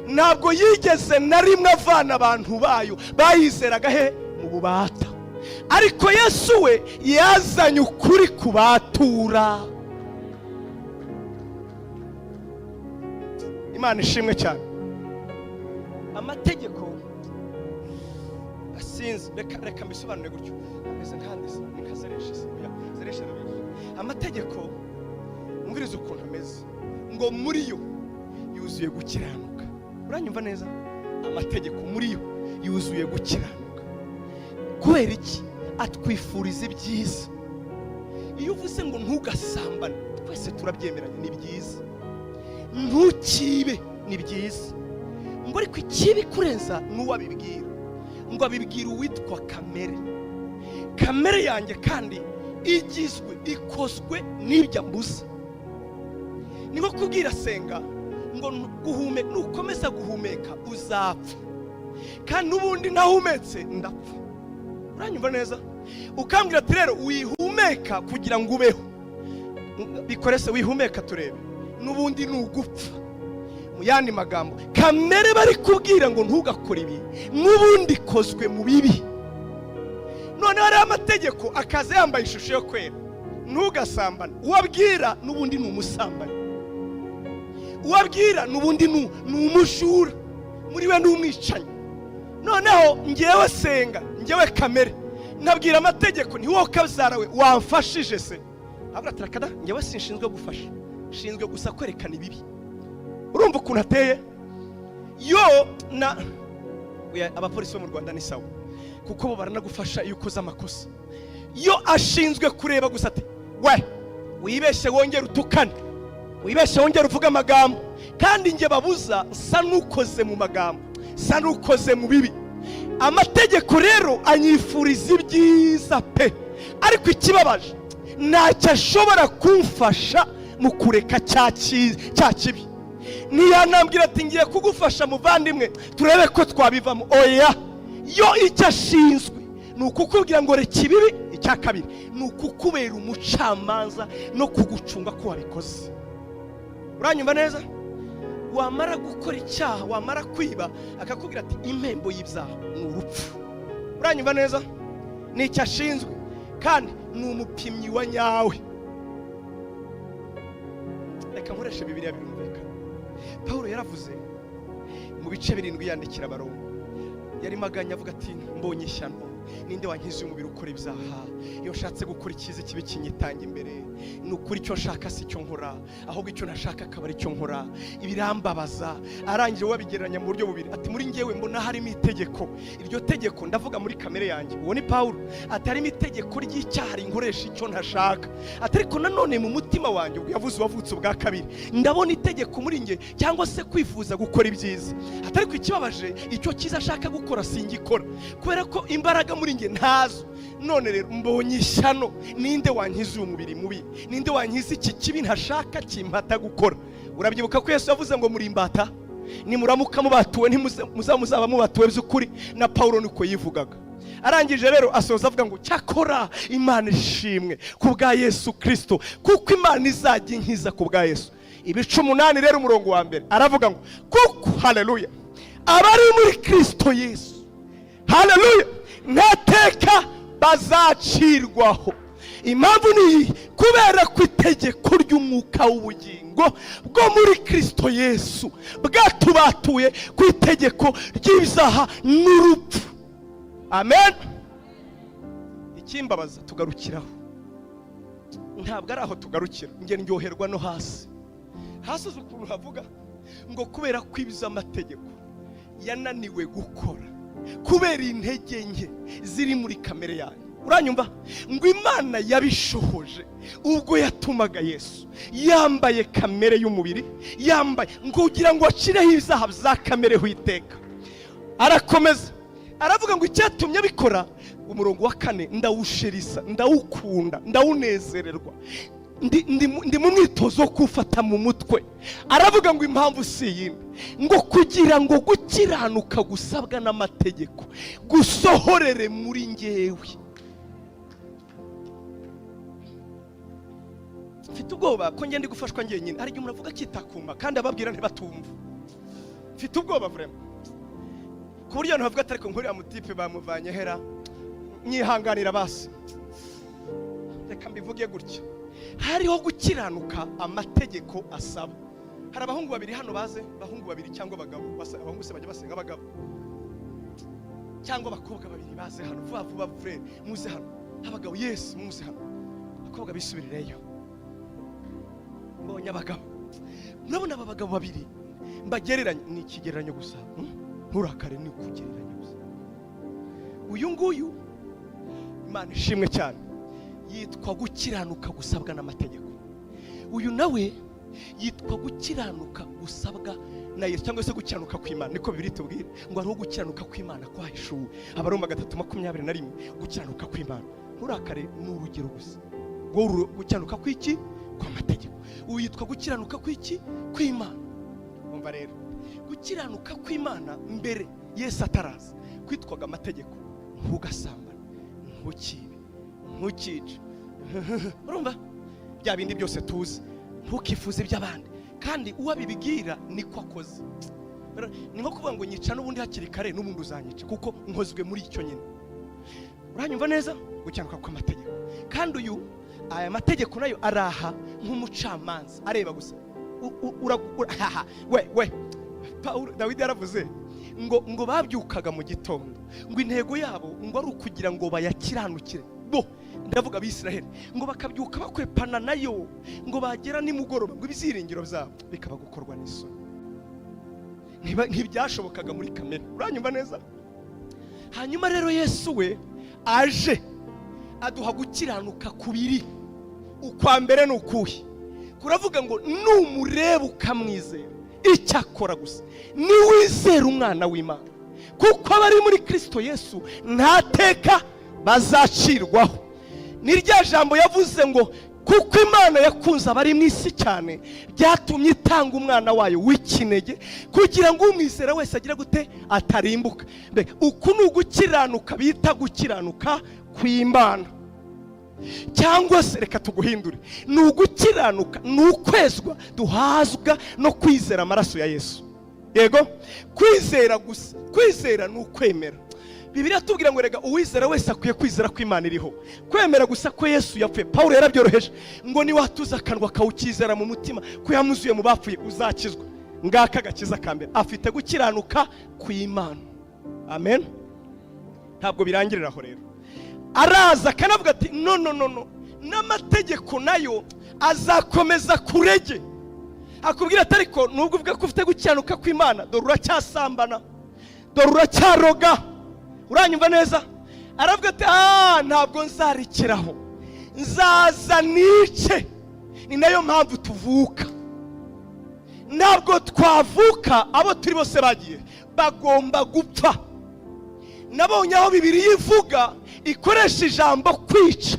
ntabwo yigeze na rimwe avana abantu bayo bayizeraga he mu bubata, ariko Yesu we yazanye ukuri kubatura. Imana ishimwe cyane. Amategeko asinze, reka mbisobanure gutyo, ameze nkandise nikazereshe zereshe. Amategeko nguriza ukuntu ameze, ngo muri yo yuzuye gukiranuka. Uranyumva neza? Amategeko muri yo yuzuye gukiranuka. Kubera iki? Atwifuriza ibyiza. Iyo uvuze ngo ntugasambane, twese turabyemeranya, ni byiza. Ntukibe, ni byiza. Ngo ariko ikibi kurenza n'uwabibwira, ngo abibwira uwitwa kamere. Kamere yanjye kandi ikozwe n'ibyo mbuza. Ni nko kubwira Senga ngo nukomeza guhumeka uzapfa, kandi n'ubundi nahumetse ndapfa. Uranyumva neza? Ukambwira ati rero wihumeka kugira ngo ubeho, bikorese wihumeka turebe, n'ubundi nugupfa. Mu yandi magambo, kamere bari kubwira ngo ntugakore ibi, n'ubundi kozwe mu bibi. None hari amategeko akaza yambaye ishusho yo kwera, ntugasambane. Uwabwira n'ubundi ni umusambanyi, uwabwira n'ubundi ni umujura, muri we ni umwicanyi. Noneho ngewe Senga, ngewe kamere, nabwira amategeko nti wowe kabyara we wamfashije se? Abura tarakada, ngewe sinshinzwe gufasha, shinzwe gusa kwerekana ibibi. Urumva ukuntu ateye? Yo na abapolisi bo mu Rwanda ni sawa, kuko bo baranagufasha iyo ukoze amakosa. Yo ashinzwe kureba gusa ati we wibeshye wongera utukane, wibeshye wongera uvuga amagambo, kandi nge babuza sa nukoze mu magambo, sa nukoze mu bibi. Amategeko rero anyifuriza ibyiza pe, ariko ikibabaje ntacyo ashobora kumfasha mu kureka cya kibi. Niyanambwira ati ngiye kugufasha muvandimwe turebe ko twabivamo, oya. Yo icyo ashinzwe ni ukukubwira ngo reka ibibi. Icya kabiri ni ukukubera umucamanza no kugucunga ko wabikoze. Uranyumva neza? Wamara gukora icyaha, wamara kwiba, akakubwira ati impembo y'ibyaha ni urupfu. Uranyumva neza? Ni icyo ashinzwe, kandi ni umupimyi wa nyawe. Reka nkoreshe Bibiliya birumvikana. Paulo yaravuze mu bice 7 yandikira Abaroma, yari maganya avuga ati mbonye ishyano ninde wankiza umubiri ukora ibyaha. Iyo nshatse gukora icyiza kibi kinyitanga imbere, ni ukuri icyo nshaka si cyo nkora, ahubwo icyo nashaka akaba ari cyo nkora. Ibirambabaza. Arangije wabigereranya mu buryo bubiri, ati muri ngewe mbona harimo itegeko. Iryo tegeko ndavuga muri kamere yanjye, uwo ni Pawulo, ati harimo itegeko ry'icyaha rinkoresha icyo ntashaka. Ati ariko nanone mu mutima wanjye, yavuze wavutse ubwa kabiri, ndabona itegeko muri nge, cyangwa se kwifuza gukora ibyiza. Ati ariko ikibabaje, icyo cyiza ashaka gukora singikora, kubera ko imbaraga muri nge ntazo. None rero mbonye ishyano, ninde wankiza umubiri mubi, ninde wankiza iki kibi ntashaka kimpata gukora. Urabyibuka ko Yesu yavuze ngo muri imbata, nimuramuka mubatuwe muzaba mubatuwe by'ukuri. Na Pawulo niko yivugaga. Arangije rero asoza avuga ngo cyakora Imana ishimwe ku bwa Yesu Kristo, kuko Imana izajya inkiza ku bwa Yesu. Ibice 8 rero umurongo wa mbere aravuga ngo kuko haleluya abari muri Kristo Yesu, haleluya, ntateka bazacirwaho. Impamvu ni kubera ko itegeko ry'umwuka w'ubugingo bwo muri Kristo Yesu bwatubatuye ku itegeko ry'ibyaha n'urupfu. Amen. Ikimbabaza tugarukiraho, ntabwo ari aho tugarukira. Nge ndyoherwa no hasi ukuntu havuga ngo kubera ko iby'amategeko yananiwe gukora kubera intege nke ziri muri kamere yanyu. Uranyumva? Ngo Imana yabishohoje ubwo yatumaga Yesu yambaye kamere y'umubiri, yambaye ngo ugira ngo acireho ibyaha bya kamere hiteka. Arakomeza aravuga ngo icyatumye bikora, umurongo wa 4, ndawusherisa, ndawukunda, ndawunezererwa, ndi mu mwitozo wo kufata mu mutwe. Aravuga ngo impamvu si yindi, ngo kugira ngo gukiranuka gusabwa n'amategeko gusohorere muri ngewe. Mfite ubwoba ko ngende gufashwa ngenyine. Hari igihe umuntu avuga kitakuma kandi ababwira ntibatumva. Mfite ubwoba vraiment, ku buryo abantu bavuga atari ko nkuriya mutipe bamuvanye hera, nyihanganira basi, reka mbivuge gutya. Hariho gukiranuka amategeko asaba. Hari abahungu babiri hano baze, abahungu babiri cyangwa abagabo, abahungu se bajya basenga abagabo, cyangwa abakobwa babiri baze hano vuba vuba frere, muze hano. Abagabo yes muze hano, abakobwa bisubirireyo. Mbonye abagabo, murabona aba bagabo babiri mbagereranya, ni ikigereranyo gusa, nturakare ni kugereranya gusa. Uyu nguyu Imana ishimwe cyane yitwa gukiranuka gusabwa n'amategeko. Uyu nawe yitwa gukiranuka gusabwa na Yesu, cyangwa se gukiranuka kw'Imana. Niko Bibiliya itubwira ngo ari gukiranuka kw'Imana kwahishuwe. Abaroma 3:21, gukiranuka kw'Imana. Nturakare ni urugero gusa. Ngo gukiranuka kw'iki? Kw'amategeko. Uyu yitwa gukiranuka kw'iki? Kw'Imana. Umva rero, gukiranuka kw'Imana mbere Yesu ataraza kwitwaga amategeko: ntugasambane, ntukibe, ntukice. Urumva? Bya bindi byose tuzi, ntukifuze iby'abandi, kandi uwo bibigirira niko akoze. Ni nko kuvuga ngo nyica n'ubundi hakiri kare n'ubundi uzanyica kuko nkozwe muri icyo nyine. Uranyumva neza? Gukiranuka kw'amategeko. Kandi uyu aya mategeko nayo araha nk'umucamanza areba gusa. We Paulo Dawidi yaravuze ngo babyukaga mu gitondo, ngo intego yabo ngo ari ukugira ngo bayakiranukire. Ndavuga Abisiraheli, ngo bakabyuka bakwepana nayo, ngo bagera nimugoroba ngo ibiziringiro byabo bikaba gukorwa n'isoni. Ntibyashobokaga muri kamere. Uranyumva neza? Hanyuma rero Yesu we aje aduha gukiranuka kubiri. Ukwa mbere n'ukuhi kuravuga ngo numureba ukamwizera, icyakora gusa ni wizera umwana w'Imana, kuko abari muri Kristo Yesu ntateka bazacirwaho. Ni rya jambo yavuze ngo kuko Imana yakunze abari mu isi cyane byatumye itanga umwana wayo w'ikinege kugira ngo umwizera wese agire gute? Atarimbuka. Uku ni ugukiranuka bita gukiranuka kw'Imana. Cyangwa se reka tuguhindure, ni ugukiranuka, ni ukwezwa duhazwa no kwizera amaraso ya Yesu. Yego, kwizera gusa, kwizera ni ukwemera. Bibiliya tubwira ngo rega uwizera wese akwiye kwizera ko Imana iriho, kwemera gusa ko Yesu yapfuye. Paulo yarabyoroheje ngo ni watuza akanwa kawukizera mu mutima ko yamuzuye mu bapfuye uzakizwa. Ngaka gakiza kambere afite gukiranuka kw'Imana. Amen. ntabwo birangirira aho rero. Araza akanavuga ati no n'amategeko nayo azakomeza kurege. Akubwira ati ariko nubwo uvuga ko ufite gucyanuka kw'Imana, dore uracyasambana, dore uracyaroga, uranyumva neza? Aravuga ati ntabwo nzarikiraho, nzaza nice. Ni nayo mpamvu tuvuka. Ntabwo twavuka abo turi bose bagiye, bagomba gupfa. Nabonye aho Bibiliya ivuga ikoresha ijambo kwica.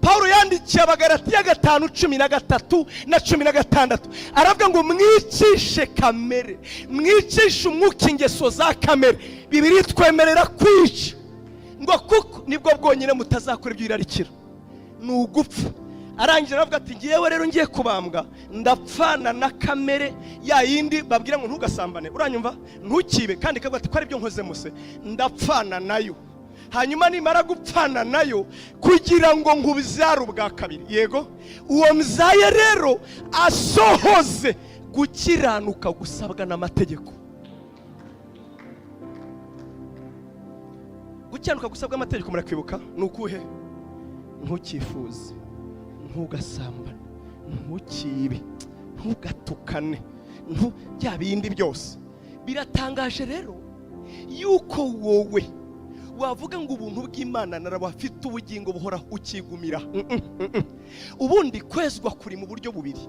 Paulo yandikiye Abagalatiya 5:13 na 16, aravuga ngo mwicishe kamere, mwicishe umwuka ingeso za kamere. Bibiliya twemerera kwica, ngo kuko nibwo bwonyine mutazakora ibyo irarikira, ni ugupfa. Arangira aravuga ati ngiyewe rero ngiye kubambwa, ndapfana na kamere ya yindi babwira ngo ntugasambane, uranyumva, ntukibe, kandi kavuga ati ko ari byo nkoze muse, ndapfana nayo. Hanyuma nimara gupfana nayo kugira ngo nkubyare ubwa kabiri. Yego, uwo mzaye rero asohoze gukiranuka gusabwa n'amategeko. Gukiranuka gusabwa amategeko murakwibuka nukuhe? Ntukifuze, ntugasambane, ntukibe, ntugatukane, bya bindi byose. Biratangaje rero yuko wowe wavuga ngo ubuntu bw'Imana narabafite ubugingo buhora ukigumira. Ubundi kwezwa kuri mu buryo bubiri.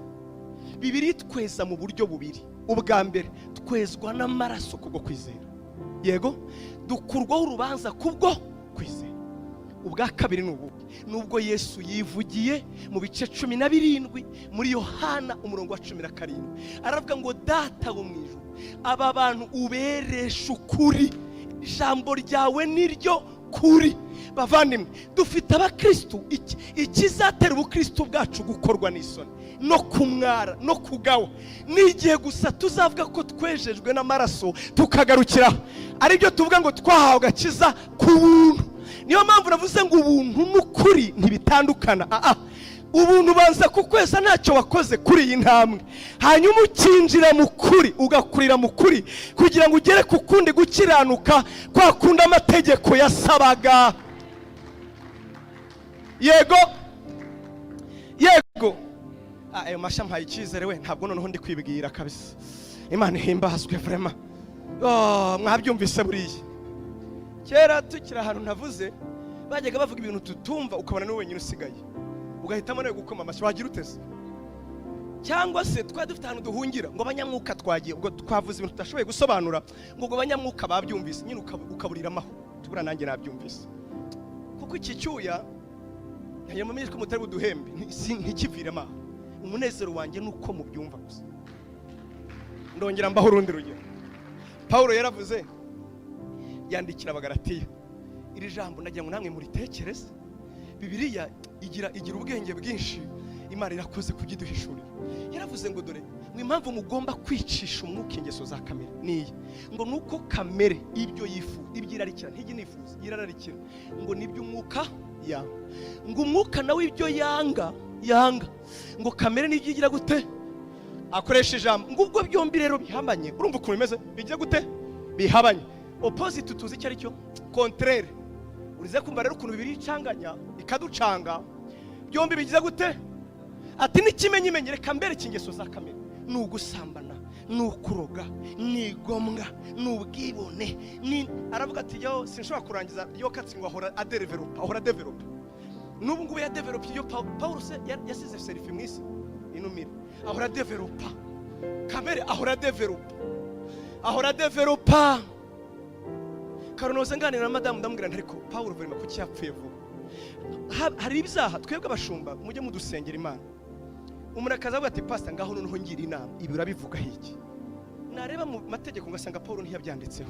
Bibiri tweza mu buryo bubiri. Ubwa mbere twezwa n'amaraso kubwo kwizera. Yego, dukurwaho urubanza kubwo kwizera. Ubwa kabiri nubwo Yesu yivugiye mu bice 17 muri Yohana 17, aravuga ngo data wo mwijuru, aba bantu uberesha ukuri, ijambo ryawe niryo kuri. Bavandimwe, dufite abakristo, ikizatera ubukristo bwacu gukorwa n'isoni no kumwara no kugawa n'igihe gusa tuzavuga ko twejejwe n'amaraso tukagarukira, ari byo tuvuga ngo twahawe agakiza ku buntu. Niyo mpamvu navuze ngo ubuntu n'ukuri ntibitandukana. Ubuntu banza kukweza ntacyo wakoze kuri iyi ntambwe, hanyuma ukinjira mu kuri, ugakurira mu kuri, kugira ngo ugere ku kundi gukiranuka kwa kundi amategeko yasabaga. Yego, ayo masha mpaye icyizere we, ntabwo noneho ndi kwibwira kabisa. Imana ihimbazwe vraiment. Mwabyumvise buriya kera tukira ahantu ntavuze, bajyaga bavuga ibintu tutumva, ukabona ni wenyine usigaye, ugahitamo nawe gukoma amashyi. Wagira utese? Cyangwa se twari dufite ahantu duhungira ngo abanyamwuka twagiye, ubwo twavuze ibintu tutashoboye gusobanura, ngo abanyamwuka babyumvise, nyine ukaburiramaho. Tubura nanjye nabyumvise, kuko iki cyuya ntiyamenye ko mutari buduhembe ntikiviremo. Umunezero wanjye nuko mubyumva gusa. Ndongera mbaho urundi rugero. Paulo yaravuze, yandikira Abagalatiya, iri jambo nagira ngo namwe muritekereze. Bibiliya igira ubwenge bwinshi, Imana irakoze kugiduhishurira. Yaravuze ngo dore mwe impamvu mugomba kwicisha umwuka ingeso za kamere niyi, ngo nuko kamere ibyo yifuza, ibyo irarikira, ntigi nifuza, irararikira, ngo nibyo umwuka yanga, ngo umwuka nawe ibyo yanga, ngo kamere nibyo igira gute? Akoresha ijambo ngo ubwo byombi rero bihabanye. Urumva ukuntu bimeze? Bigira gute? Bihabanye. Opposite tuzi icyo ari cyo, contraire. Urize kumva rero ukuntu bibiri icanganya ikaducanga, byombi bigize gute? Ati n'ikimenyimenye reka mbere kingeso za kamere, n'ugusambana, n'ukuroga, n'igombwa, n'ubwibone, aravuga ati yo sinshobora kurangiza yo katsi ngo ahora develop. N'ubu ngubu ya develop yo Paulo se yasize serifi mwisi inumira, ahora develop kamere, ahora develop. Karonoze nganira na madamu ndamubwira ntariko Paulo verima kuki yapfuye vuba. Hari ibyaha twebwe abashumba mujye mudusengera Imana. Umuntu akazavuga ati pastor ngaho noneho ngira inama, ibi urabivuga hiki? Nareba mu mategeko ngasanga Paulo ntiyabyanditseho.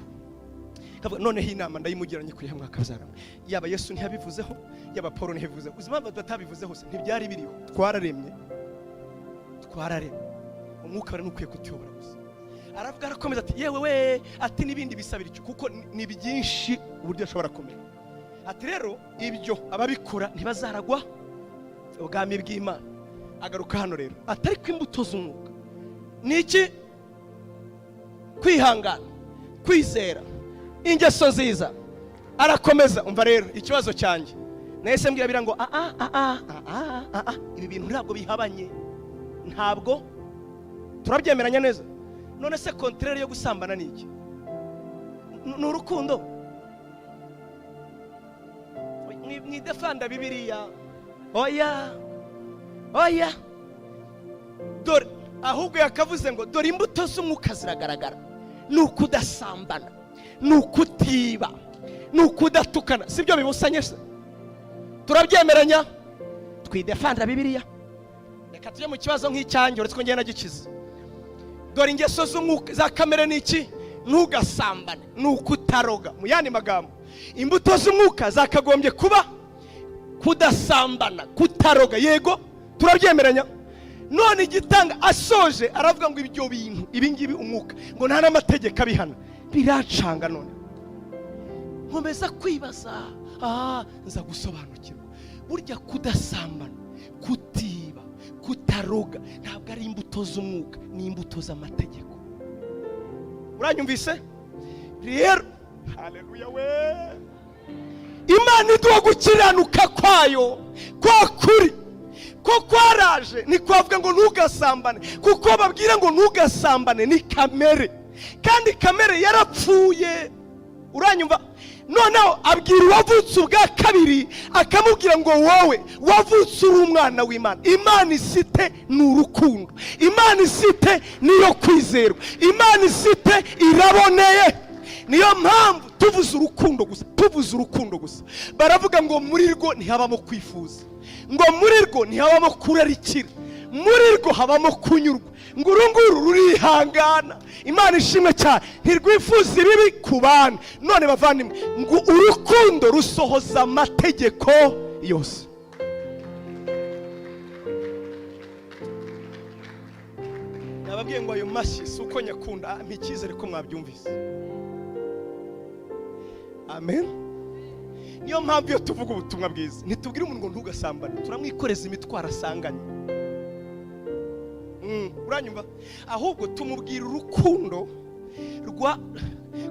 Kavuga noneho inama ndayimugiranye kuri hamwe akazaramwe. Yaba Yesu ntiyabivuzeho, yaba Paulo ntiyabivuzeho. Uzima batabivuzeho se ntibyari biriho. Twararemye. Umwuka bari nukwiye kutuyobora gusa. Aravuga arakomeza ati yewe we, ati nibindi bisabira icyo kuko ni byinshi uburyo ashobora kumera. Ati rero ibyo ababikora ntibazaragwa ubwami bw'Imana. Agaruka hano rero, atari ko imbuto z'umwuka niki? Kwihangana, kwizera, ingeso nziza, arakomeza. Umva rero ikibazo cyanjye, nahise mbwira ngo ibi bintu ntabwo bihabanye, ntabwo turabyemeranya neza. None se kontrere yo gusambana ni iki? Ni urukundo. Mwidefanda Bibiliya. Oya dore ahubwo yakavuze ngo dore imbuto z'umwuka ziragaragara: ni ukudasambana, ni ukutiba, ni ukudatukana. Sibyo bibusanye se? Turabyemeranya, twidefanda Bibiliya. Reka tujye mu kibazo nk'icyanjye, uretse ko ngenda gikiza. Dore ingeso z'umwuka za kamere ni iki? Ntugasambane, ni ukutaroga. Mu yandi magambo, imbuto z'umwuka zakagombye kuba kudasambana, kutaroga. Yego, turabyemeranya. None igitanga asoje aravuga ngo ibyo bintu ibingibi umwuka ngo nta n'amategeko abihana. Biracanga. None nkomeza kwibaza, nza gusobanukirwa burya kudasambana, kutiba, kutaroga ntabwo ari imbuto z'umwuka, ni imbuto z'amategeko. Uranyumvise? Rero haleluya we, Imana iduha gukiranuka kwayo kwa kuri ko kwaraje. Ni kwavuga ngo ntugasambane, kuko babwira ngo ntugasambane ni kamere, kandi kamere yarapfuye. Uranyumva? Noneho abwira uwavutse ubwa kabiri akamubwira ngo wowe wavutse uri umwana w'Imana. Imana isite ni urukundo, Imana isite niyo kwizerwa, Imana isite iraboneye. Niyo mpamvu tuvuze urukundo gusa, baravuga ngo muri rwo ntihabamo kwifuza, ngo muri rwo ntihabamo kurarikira, muri rwo habamo kunyurwa, ngo urunguru rurihangana. Imana ishimwe cyane, ntirwifuza ibibi ku bantu. None bavandimwe, ngo urukundo rusohoza amategeko yose. Nababwiye ngo ayo mashyi si uko nyakunda, mpicyizere ko mwabyumvise. Amen. Niyo mpamvu iyo tuvuga ubutumwa bwiza ntitubwire umuntu ngo ntugasambane, turamwikoreza imitwaro asanganye. Uranyumva? Ahubwo tumubwira urukundo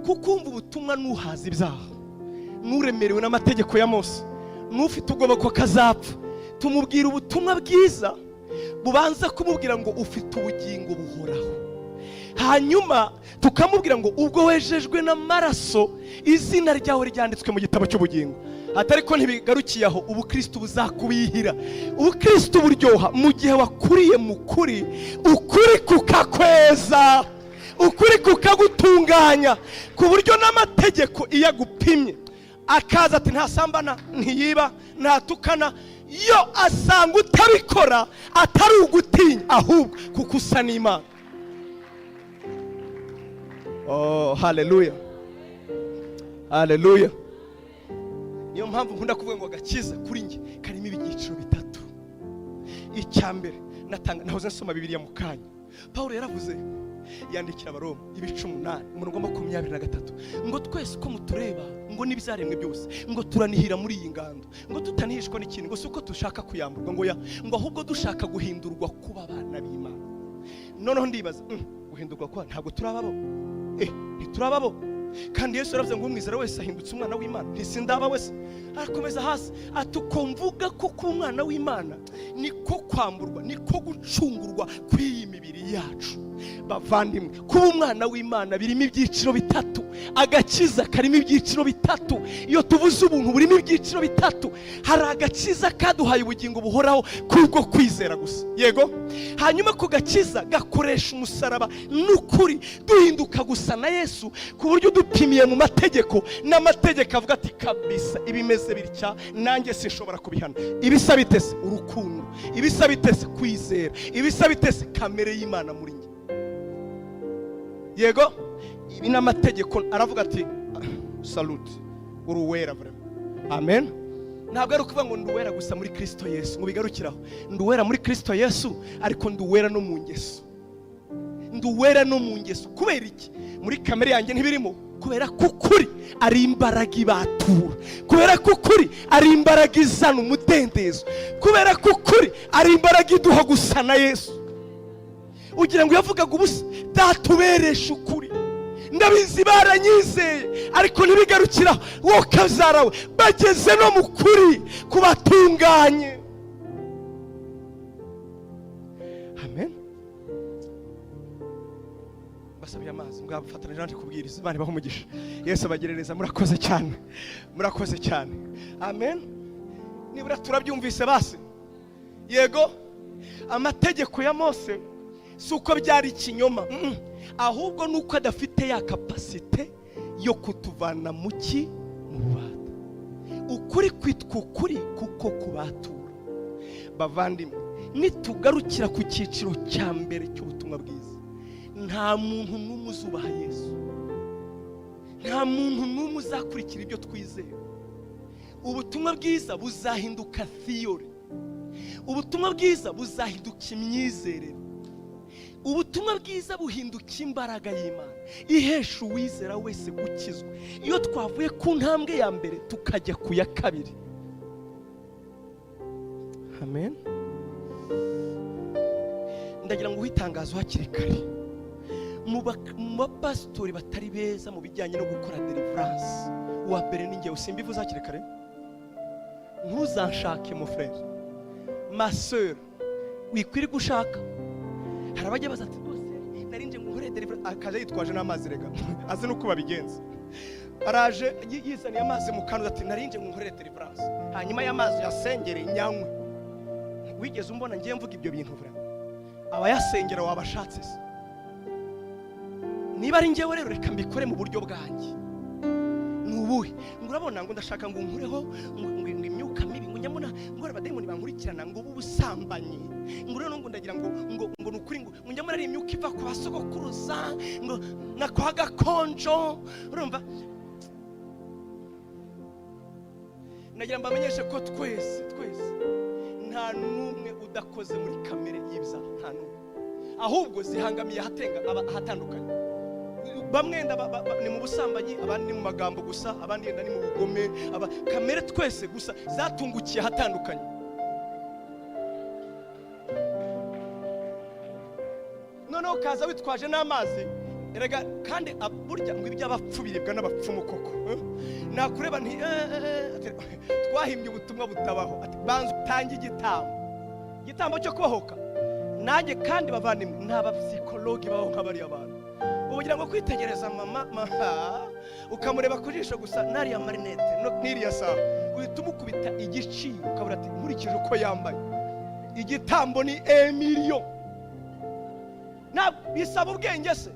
kukumva ubutumwa nuhaza ibyaha, nuremerewe n'amategeko ya Mose, nufite ubwoba ko kazapfa. Tumubwira ubutumwa bwiza bubanza kumubwira ngo ufite ubugingo buhoraho. Hanyuma tukamubwira ngo ubwo wejejwe n'amaraso, izina ryawe ryanditswe mu gitabo cy'ubugingo. Atari ko ntibigarukiye aho, ubukristo buzakubihira. Ubukristo buryoha mu gihe wakuriye mu kuri, ukuri kukakweza, ukuri kukagutunganya, ku buryo n'amategeko iyo agupimye akaza ati ntasambana, ntiyiba, ntatukana, yo asanga utabikora atari ugutinya, ahubwo kuko usa n'Imana. Oh, haleluya, haleluya. Niyo mpamvu nkunda kuvuga ngo agakiza kuri njye karimo ibyiciro bitatu. Icyambere, nahoze nsoma Bibiliya mu kanya, Paulo yaravuze, yandikira Abaroma 8:23 ngo twese ko mutureba ngo n'ibyaremwe byose ngo turanihira muri iyi ngando, ngo tutanihishwa n'ikintu, ngo suko dushaka kuyamburwa, ngo ahubwo dushaka guhindurwa kuba abana b'Imana. Noneho ndibaza, guhindurwa kwa ntabwo turababo, ntiturababo. Kandi Yesu yaravuze ngo umwizera wese ahindutse umwana w'Imana. Ntisindaba wese. Arakomeza hasi atukumvuga ko ku mwana w'Imana niko kwamburwa, niko gucungurwa kw'iyi mibiri yacu. Bavandimwe, kuba umwana w'Imana birimo ibyiciro bitatu. Agakiza karimo ibyiciro bitatu. Iyo tuvuze ubuntu burimo ibyiciro bitatu. Hari agakiza kaduhaye ubugingo buhoraho kubwo kwizera gusa. Yego? Hanyuma ko gakiza gakoresha umusaraba n'ukuri, duhinduka gusa na Yesu, ku buryo dupimiye mu mategeko, n'amategeko avuga ati kabisa ibimeze bitya nanjye sinshobora kubihana. Ibisa bitese urukundo, ibisa bitese kwizera, ibisa bitese kamere y'Imana muri njye. Yego? Ibi n'amategeko aravuga ati salute uruwera vraiment. Amen. Ntabwo ari ukuvuga ngo nduwera gusa muri Kristo Yesu, ngo bigarukiraho. Nduwera muri Kristo Yesu, ariko nduwera no mu ngeso. Nduwera no mu ngeso. Kubera iki? Muri kamere yanjye ntibirimo. Kubera kukuri ari imbaraga ibatura. Kubera kukuri ari imbaraga izana umudendezo. Kubera kukuri ari imbaraga iduha gusa na Yesu. Ugira ngo yavugaga ubusa, datuberesha ukuri. ndabizi baranyizeye ariko ntibigarukira wowe kazarawe bageze no mu kuri kubatunganye. Amen. Basabiye amazi mwabafatana nanje kubwiriza Imana ibahe umugisha. Yesu abagerereza murakoze cyane. Murakoze cyane. Amen. Nibura turabyumvise basi. Yego amategeko ya Mose suko byari ikinyoma, ahubwo nuko adafite ya capacity yo kutuvana mu bubata. Ukuri kwitwa ukuri kuko kubatura. Bavandimwe, nitugarukira ku cyiciro cya mbere cy'ubutumwa bwiza, nta muntu n'umwe uzubaha Yesu, nta muntu n'umwe uzakurikira ibyo twizeye. Ubutumwa bwiza buzahinduka theory, ubutumwa bwiza buzahinduka imyizerere, ubutumwa bwiza buhinduka imbaraga y'Imana ihesha uwizera wese gukizwa. Iyo twavuye ku ntambwe ya mbere tukajya ku ya kabiri. Amen. Ndagira ngo uhitangazo hakiri kare mu bapastori batari beza mu bijyanye no gukora deliverance. Uwa mbere ni njye, usimbivuze hakiri kare. Ntuzanshake mon frère, ma sœur, wikwiri gushaka. Harabajya bazati bose narinje ngo nkore deliverance, akaje yitwaje n'amazi rega azi nuko babigenza. Araje yizaniye amazi mu kanwa ati narinje ngo nkore deliverance, hanyuma y'amazi yasengere nyanywe. Wigeze umbona ngiye mvuga ibyo bintu vura aba yasengera wabashatse se? Niba ari ngewe rero reka mbikore mu buryo bwanjye. Nubuhe ngurabona ngo ndashaka ngo nkureho ngo imyuka mibi, ngo nyamuna ngo abademoni bankurikirana ngo ubusambanyi, ngo rero ngo ndagira ngo nukuri ngo nyamuna ari imyuka iva ku basogokuruza ngo nakwa gakonjo. Urumva, nagira mbamenyeshe ko twese nta numwe udakoze muri kamere y'ibyaha, nta numwe, ahubwo zihangamiye ahatandukanye. Bamwe ni mu busambanyi, abandi ni mu magambo gusa, abandi yenda ni mu bugome. Kamere twese gusa zatungukiye ahatandukanye. Noneho kaza witwaje n'amazi erega, kandi burya ngo iby'abapfu biribwa n'abapfumu koko. Nakureba nti twahimbye ubutumwa butabaho, ati banza utange igitambo cyo kubahoka. Nanjye kandi bavandimwe nta psychologue baho nk'abari abantu. Ubugira ngo kwitegereza mama ukamureba ku jisho gusa nariya marinette no niriya saha uhita umukubita igiciro ukabura ati nkurikije uko yambaye igitambo ni 1 million. Na bisaba ubwenge se.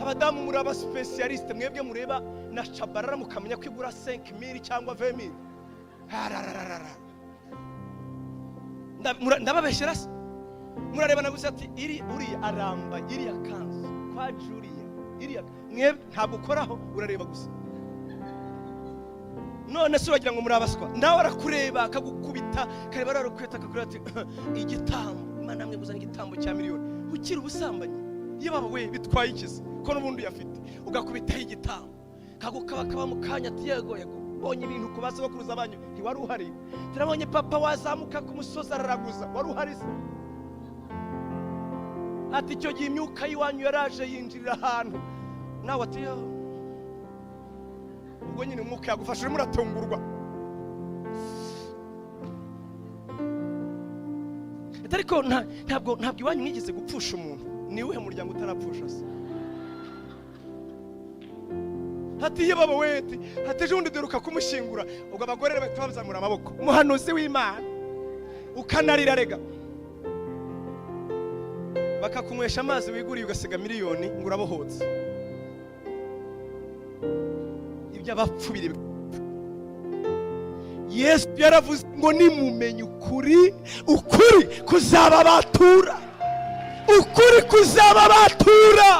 Abadamu muri aba specialist mwebwe mureba na chabarara mukamenya kwigura 5000 cyangwa 20000. Ndababeshera se. Murareba nagusa ati uriya aramba iriya kanzu kwa Julia iriya mwebwe ntabwo ukoraho, urareba gusa. None se uragira ngo murabaswa, nawe arakureba akagukubita kareba ararukweta akakureba ati igitambo Imana mwe guzana igitambo cya miliyoni ukira ubusambanyi. Iyo baba we bitwaye ikiza ko n'ubundi yafite ugakubita igitambo kagukaba mu kanya ati yego bonye ibintu kubaza bakuruza abanyu ntiwari uhari. Turabonye papa wazamuka ku musozi araraguza, wari uhari se? Ati icyo gihe imyuka yiwanyu yaraje yinjirira ahantu nawe ati yo, ubwo nyine umwuka yagufasha urimo uratungurwa. Ariko ntabwo iwanyu mwigeze gupfusha umuntu. Ni uwuhe muryango utarapfusha se? Ati iyo baba wete hateje undi deruka kumushingura, ubwo abagore batwabazamura amaboko, umuhanuzi w'Imana ukanarira rega, bakakunywesha amazi wiguriye ugasiga miliyoni ngo urabohotse. Ibyo abapfu biri. Yesu yaravuze ngo nimumenye ukuri kuzababatura, ukuri kuzababatura,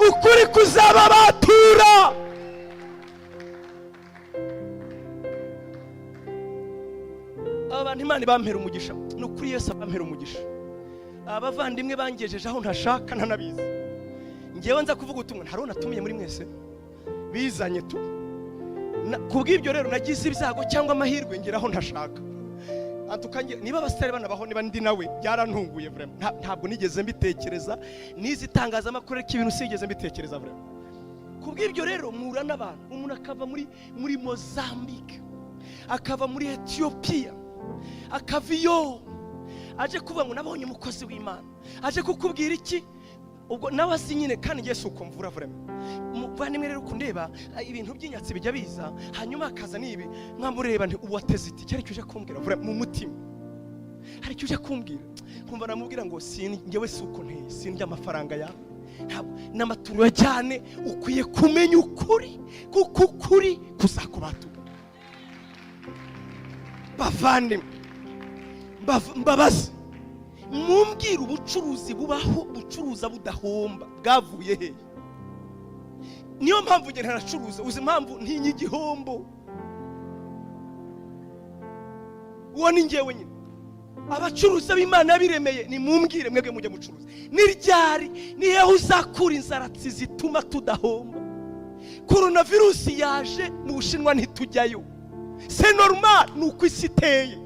ukuri kuzababatura. Abantu Imana bampera umugisha, n'ukuri Yesu abampera umugisha. Abavandimwe bangejeje aho ntashaka ntanabizi. Ngewe nza kuvuga ubutumwa ntaro natumiye muri mwese bizanye tu. Kubw'ibyo rero nagize ibyago cyangwa amahirwe ngeraho ntashaka. antukange niba abasitari banabaho niba ndi nawe byarantunguye vraiment ntabwo nigeze mbitekereza nizi itangazamakuru ariko ibintu sigeze mbitekereza vraiment. Kubw'ibyo rero mura n'abantu umuntu akava muri Mozambique akava muri Ethiopia akaviyo aje kuvuga ngo nabonye umukozi w'Imana aje kukubwira iki ubwo nawe asi nyine kandi Yesu uko mvura vraiment muvandimwe rero kundeba ibintu by'inyatsi bijya biza hanyuma akaza nibi nkamureba nti uwateze iti cyari cyuje kumbwira vraiment mu mutima hari cyuje kumbwira kumva namubwira ngo njyewe si uko nteye sindya amafaranga yawe ntabwo n'amaturo cyane ukwiye kumenya ukuri kuko ukuri kuzakubatura bavandimwe mbabazi mumbwira ubucuruzi bubaho bucuruza budahomba bwavuye he? Niyo mpamvu nge ntaracuruza uzi impamvu ntinyi igihombo uwo ni njyewe nyine. Abacuruza b'Imana biremeye ni mumbwire mwebwe mujye mucuruza ni ryari ni hehe uzakura inzaratsi zituma tudahomba? Coronavirus yaje mu Bushinwa ntitujyayo, c'est normal nuko isi iteye,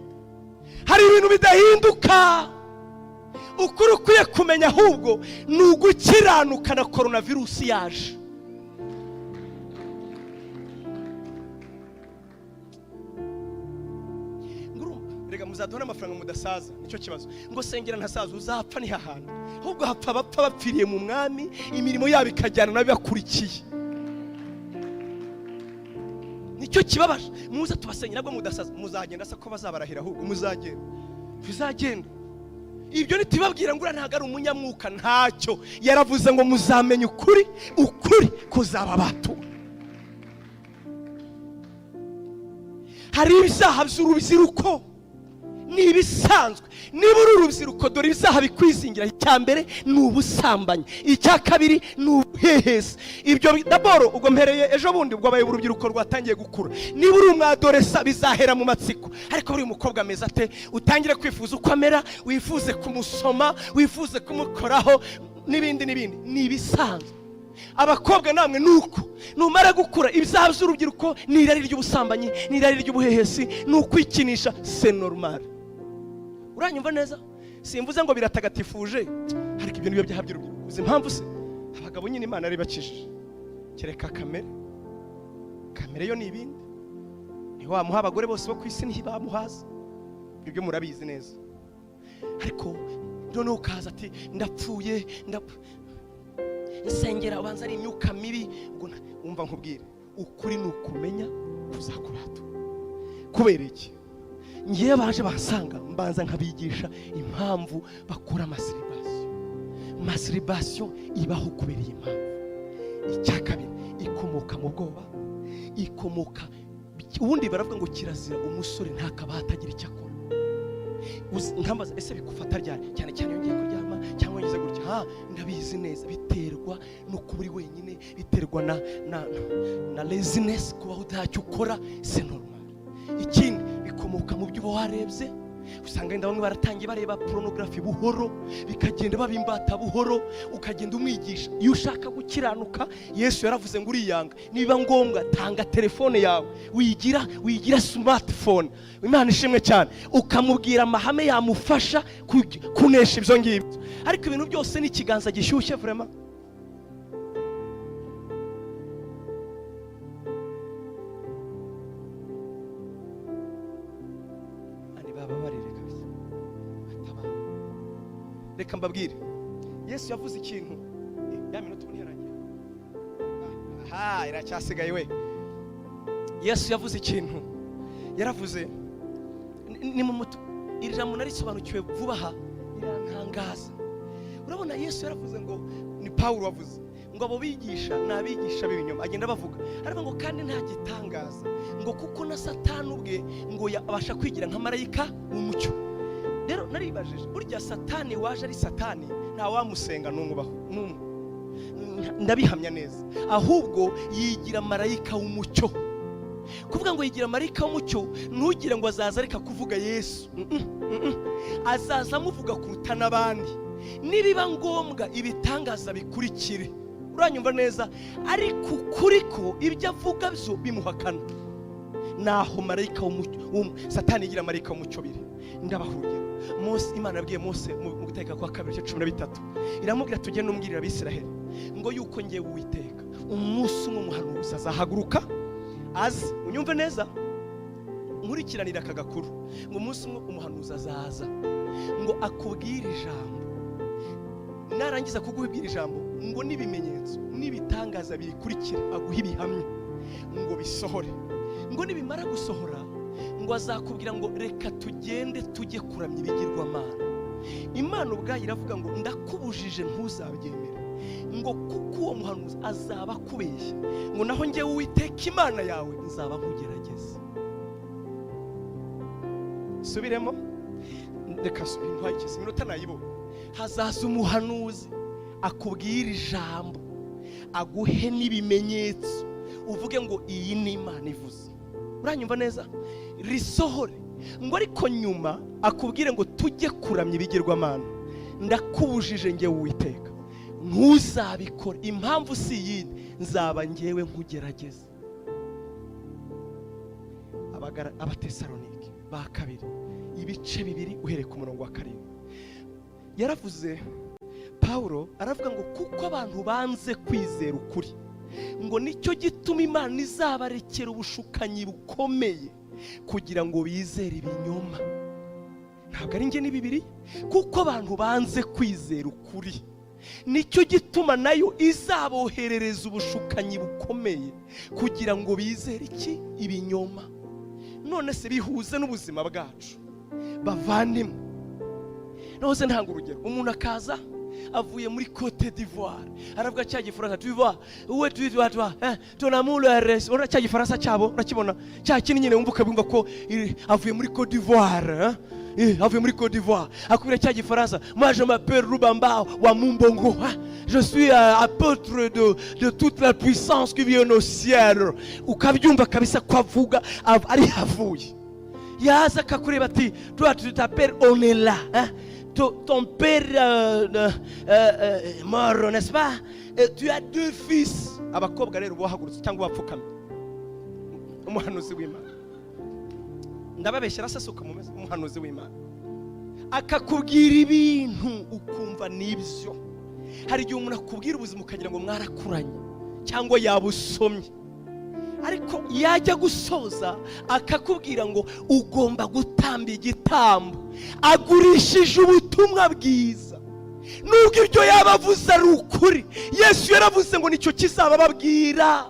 hari ibintu bidahinduka. Ukuri ukwiye kumenya ahubwo ni ugukiranuka na coronavirus yaje. Rega muzadona amafaranga mudasaza nicyo kibazo ngo sengera ntasaza uzapfa ni hahandi ahubwo hapfa bapfa bapfiriye mu mwami imirimo yabo ikajyana nabakurikiye. Nicyo kibabaje muze tubasengera bwo mudasaza muzagenda se ko bazabarahira ahubwo muzagenda bizagenda. Ibyo nitibabwira ngo ntago ari umunyamwuka ntacyo yaravuze ngo muzamenye ukuri kuzaba batu. Hari ibisaha by'urubyiruko nibisanzwe niba urubyiruko dore ibisaha bikwizingira. Icyambere ni ubusambanyi, icya kabiri ni ubuhehesi. Ibyo daboro ubwo mpereye ejo bundi ubwo abaye urubyiruko rwatangiye gukura. Niba uri umwadoresa bizahera mu matsiko, ariko buri umukobwa meza ate utangire kwifuza uko amera, wifuze kumusoma, wifuze kumukoraho n'ibindi nibisanzwe. Abakobwa namwe nuko numara gukura ibisaha by'urubyiruko ni irari ry'ubusambanyi, ni irari ry'ubuhehesi, n'ukwikinisha, c'est normal. Uranyumva neza? Simvuze ngo biratagatifuje, ariko ibyo nibyo byaha by'urubyiruko. Uzi impamvu se? Abagabo nyine Imana ari bakijije. Kereka kamere yo ni ibindi. Ni wa muha abagore bose bo kwisi ni bamuhaza. Ibyo murabizi neza. Ariko none ukaza ati ndapfuye insengera ubanza ari imyuka mibi. Umva nkubwire ukuri nukumenya kuzakubata. Kubera iki? Ngiye baje basanga mbanza nkabigisha impamvu bakora masturbation ibaho kubera iyi mpamvu. Icya kabiri ikomoka mu bwoba, ikomoka ubundi baravuga ngo kirazira umusore ntakabata agira icyo akora. Nkambaza ese bikufata ryari cyane yongeye kuryama cyangwa ngize gutya? Ndabizi neza biterwa no kuburi wenyine, biterwa na laziness, kuba udacyo ukora, c'est normal. Ikindi bikomoka mu byo warebye, usanga wenda bamwe baratangiye bareba pornography buhoro, bikagenda babimbata buhoro, ukagenda umwigisha. Iyo ushaka gukiranuka, Yesu yaravuze ngo uriyanga, niba ngombwa tanga telefone yawe, wigira smartphone, Imana ishimwe cyane, ukamubwira amahame yamufasha kunesha ibyo ngibyo. Ariko ibintu byose ni ikiganza gishyushye vraiment. Reka mbabwire Yesu yavuze ikintu ya minota unirangiye. Iracyasigaye we. Yesu yavuze ikintu, yaravuze ni mu muto ijambo narisobanukiwe vubaha irantangaza. Urabona Yesu yaravuze ngo ni Paulo wavuze ngo abo bigisha nabigisha b'ibinyoma, agenda bavuga ariko ngo kandi nta gitangaza ngo kuko na Satani ubwe ngo yabasha kwigira nka marayika mu mucyo. Rero naribajije burya Satani waje ari Satani nta wamusenga n'umubaho ndabihamya neza, ahubwo yigira marayika w'umucyo. Kuvuga ngo yigira marayika w'umucyo ntugire ngo azaza areka kuvuga Yesu, azaza amuvuga kuruta n'abandi. Nibiba ngombwa ibitangaza bikurikire, uranyumva neza, ariko ukuri ko ibyo avuga byo bimuhakana. naho marayika Satani yigira marayika w'umucyo biri. Ndabahurugira Mose, Imana yabwiye Mose mu Gutegeka kwa 2:13 iramubwira tugende umbwirira Abisiraheli ngo yuko ngiye Uwiteka umunsi umwe umuhanuzi azahaguruka azi, unyumve neza nkurikiranira aka gakuru, ngo umunsi umwe umuhanuzi azaza ngo akubwire ijambo, narangiza kugubwira ijambo ngo nibimenyetso nibitangaza birikurikira aguha ibihamya ngo bisohore, ngo nibimara gusohora ngo azakubwira ngo reka tugende tujye kuramya ibigirwamana. Imana ubwayo iravuga ngo ndakubujije ntuzabyemere, ngo kuko uwo muhanuzi azaba akubeshya, ngo naho njyewe Uwiteka Imana yawe nzaba nkugerageza. Subiremo, reka ntwayikize iminota nayibonye. Hazaza umuhanuzi akubwira ijambo aguhe n'ibimenyetso uvuge ngo iyi ni Imana ivuze. Uranyumva neza? Risohore, ngo ariko nyuma akubwire ngo tujye kuramya ibigirwamana, ndakubujije njye Uwiteka ntuzabikore, impamvu si yindi, nzaba njyewe nkugerageza. Abatesalonike ba 2 ibice 2 uhereye ku murongo wa 7 yaravuze, Paulo aravuga ngo kuko abantu banze kwizera ukuri, ngo nicyo gituma Imana izabarekera ubushukanyi bukomeye kugira ngo bizere ibinyoma. Ntabwo ari njye ni Bibiliya, kuko abantu banze kwizera ukuri nicyo gituma nayo izaboherereza ubushukanyi bukomeye kugira ngo bizere iki? Ibinyoma. None se bihuze n'ubuzima bwacu bavandimwe. Noze ntanga urugero, umuntu akaza avuye muri Côte d'Ivoire aravuga cya gifaransa, tu vois où tu dois toi ton amour le reste, ora cya gifaransa cyabo urakibona, cya kintu nyine wumva ukabumva ko avuye muri Côte d'Ivoire, avuye muri Côte d'Ivoire akubira cya gifaransa, moi je m'appelle Rubamba wa Mumbongo, je suis apôtre de toute la puissance qui vient au ciel. Ukabyumva kabisa ko avuga ari havuye. Yaza akakureba ati toi tu t'appelles Onela, ton père mort, n'est-ce pas? Tu as 2 fils. Abakobwa rero bohagurutse cyangwa bapfukamye. Umuhanuzi w'Imana ndababeshyira sasuka mu umuhanuzi w'Imana akakubwira ibintu ukumva nibyo. Hari igihe umuntu akubwira ubuzima ukagira ngo mwarakuranye cyangwa yabusomye, ariko yajya gusoza akakubwira ngo ugomba gutamba igitambo, agurishije ubutumwa bwiza. Nubwo ibyo yabavuze ari ukuri, Yesu yaravuze ngo nicyo kizabababwira,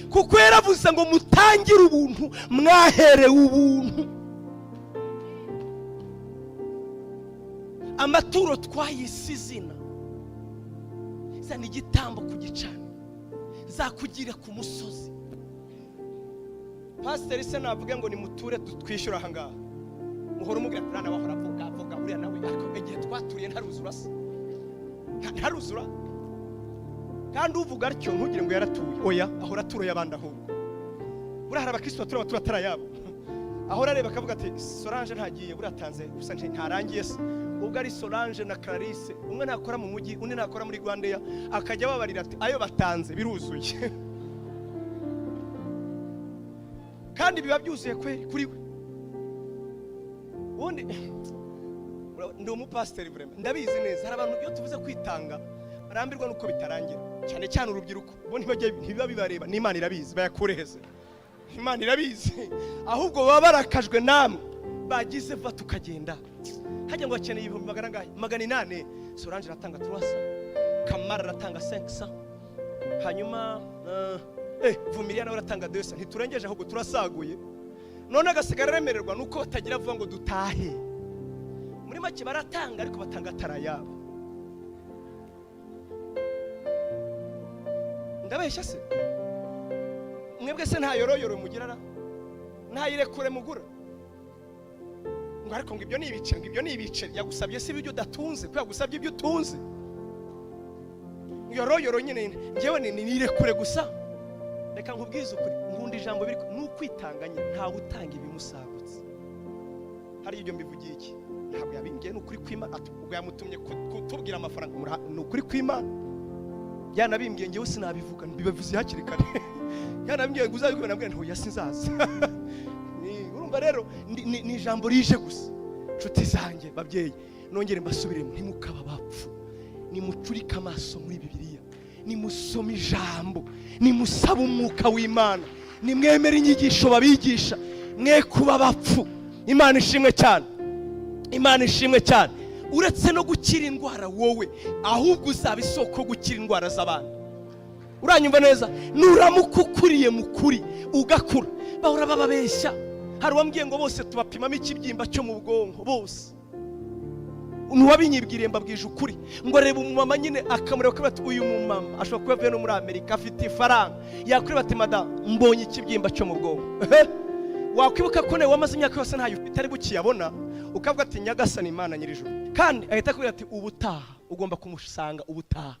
kuko yaravuze ngo mutangire ubuntu mwaherewe ubuntu. Amaturo twayise izina, zana igitambo ku gicaniro, zakugira ku musozi. Pastor se navuga ngo ni muture twishyura aha ngaha, muhora umubwira turana bahora avuga uriya nawe ariko igihe twaturiye ntaruzura se, ntaruzura. Kandi uvuga atyo ntugire ngo yaratuye, oya ahora aturoye abandi ahubwo. Buriya hari abakristo batura yabo, ahora areba akavuga ati Solange ntagiye, buriya atanze gusa ntarangiye se. Ubwo ari Solange na Clarisse, umwe nakora mu mujyi undi nakora muri Rwandeya, akajya babarira ati ayo batanze biruzuye. Kandi biba byuzuye kuri we. Ubundi ndi umupasiteri vraiment ndabizi neza, hari abantu iyo tuvuze kwitanga barambirwa nuko bitarangira, cyane cyane urubyiruko bo ntibiba bibareba, n'Imana irabizi bayakureheze. Imana irabizi, ahubwo baba barakajwe namwe bagize va tukagenda. Hajya ngo akeneye 800, Solange aratanga 300, Kamara aratanga 500, hanyuma Vumilia nawe aratanga 200. Ntiturengeje ahubwo turasaguye. None agasigara remererwa nuko batagira vuga ngo dutahe. Muri make baratanga ariko batanga atarayabo. Ndabeshya se? Mwebwe se nta yoroyoro mugirara? Nta yirekure mugura? Ngo ariko ngo ibyo ni ibice, ngo ibyo ni ibice. Yagusabye se ibyo udatunze, ko yagusabye ibyo utunze. Yoroyoro nyine ngewe nirekure gusa. Reka nkubwize ukuri, nkunda ijambo biri n'ukwitanganye, ntawe utanga ibimusagutse. Hari ibyo mbivugiye iki? Ntabwo yabimbwiye n'ukuri kw'Imana, ubwo yamutumye kutubwira amafaranga n'ukuri kw'Imana. Yanabimbwiye ngewe sinabivuga, mbibavuze hakiri kare. Yanabimbwiye ngo uzabikora, nabwiye nto yasinzaza. urumva rero ni ijambo rije gusa. Nshuti zanjye babyeyi, nongere mbasubiremo, ntimukaba bapfu, nimucurike amaso muri Bibiliya, nimusome ijambo, nimusaba umwuka w'Imana, nimwemere inyigisho babigisha, mwe kuba bapfu. Imana ishimwe cyane, Imana ishimwe cyane. Uretse no gukira indwara wowe, ahubwo uzaba isoko yo gukira indwara z'abandi. Uranyumva neza? Nuramuka ukuriye mukuri ugakura, bahora bababeshya. Hari uwambwiye ngo bose tubapimamo ikibyimba cyo mu bwonko bose. Nuwabinyibwiriye mbabwije ukuri ngo reba umumama nyine akamureba ko bati uyu mumama ashobora kuba avuye no muri Amerika afite ifaranga, yakuri bati madam mbonye ikibyimba cyo mu bwonko. Wakwibuka ko nawe wamaze imyaka yose ntayo ufite ari gukiyabona, ukavuga ati nyagasani Imana nyirijuru, kandi ahita akubwira ati ubutaha ugomba kumusanga ubutaha.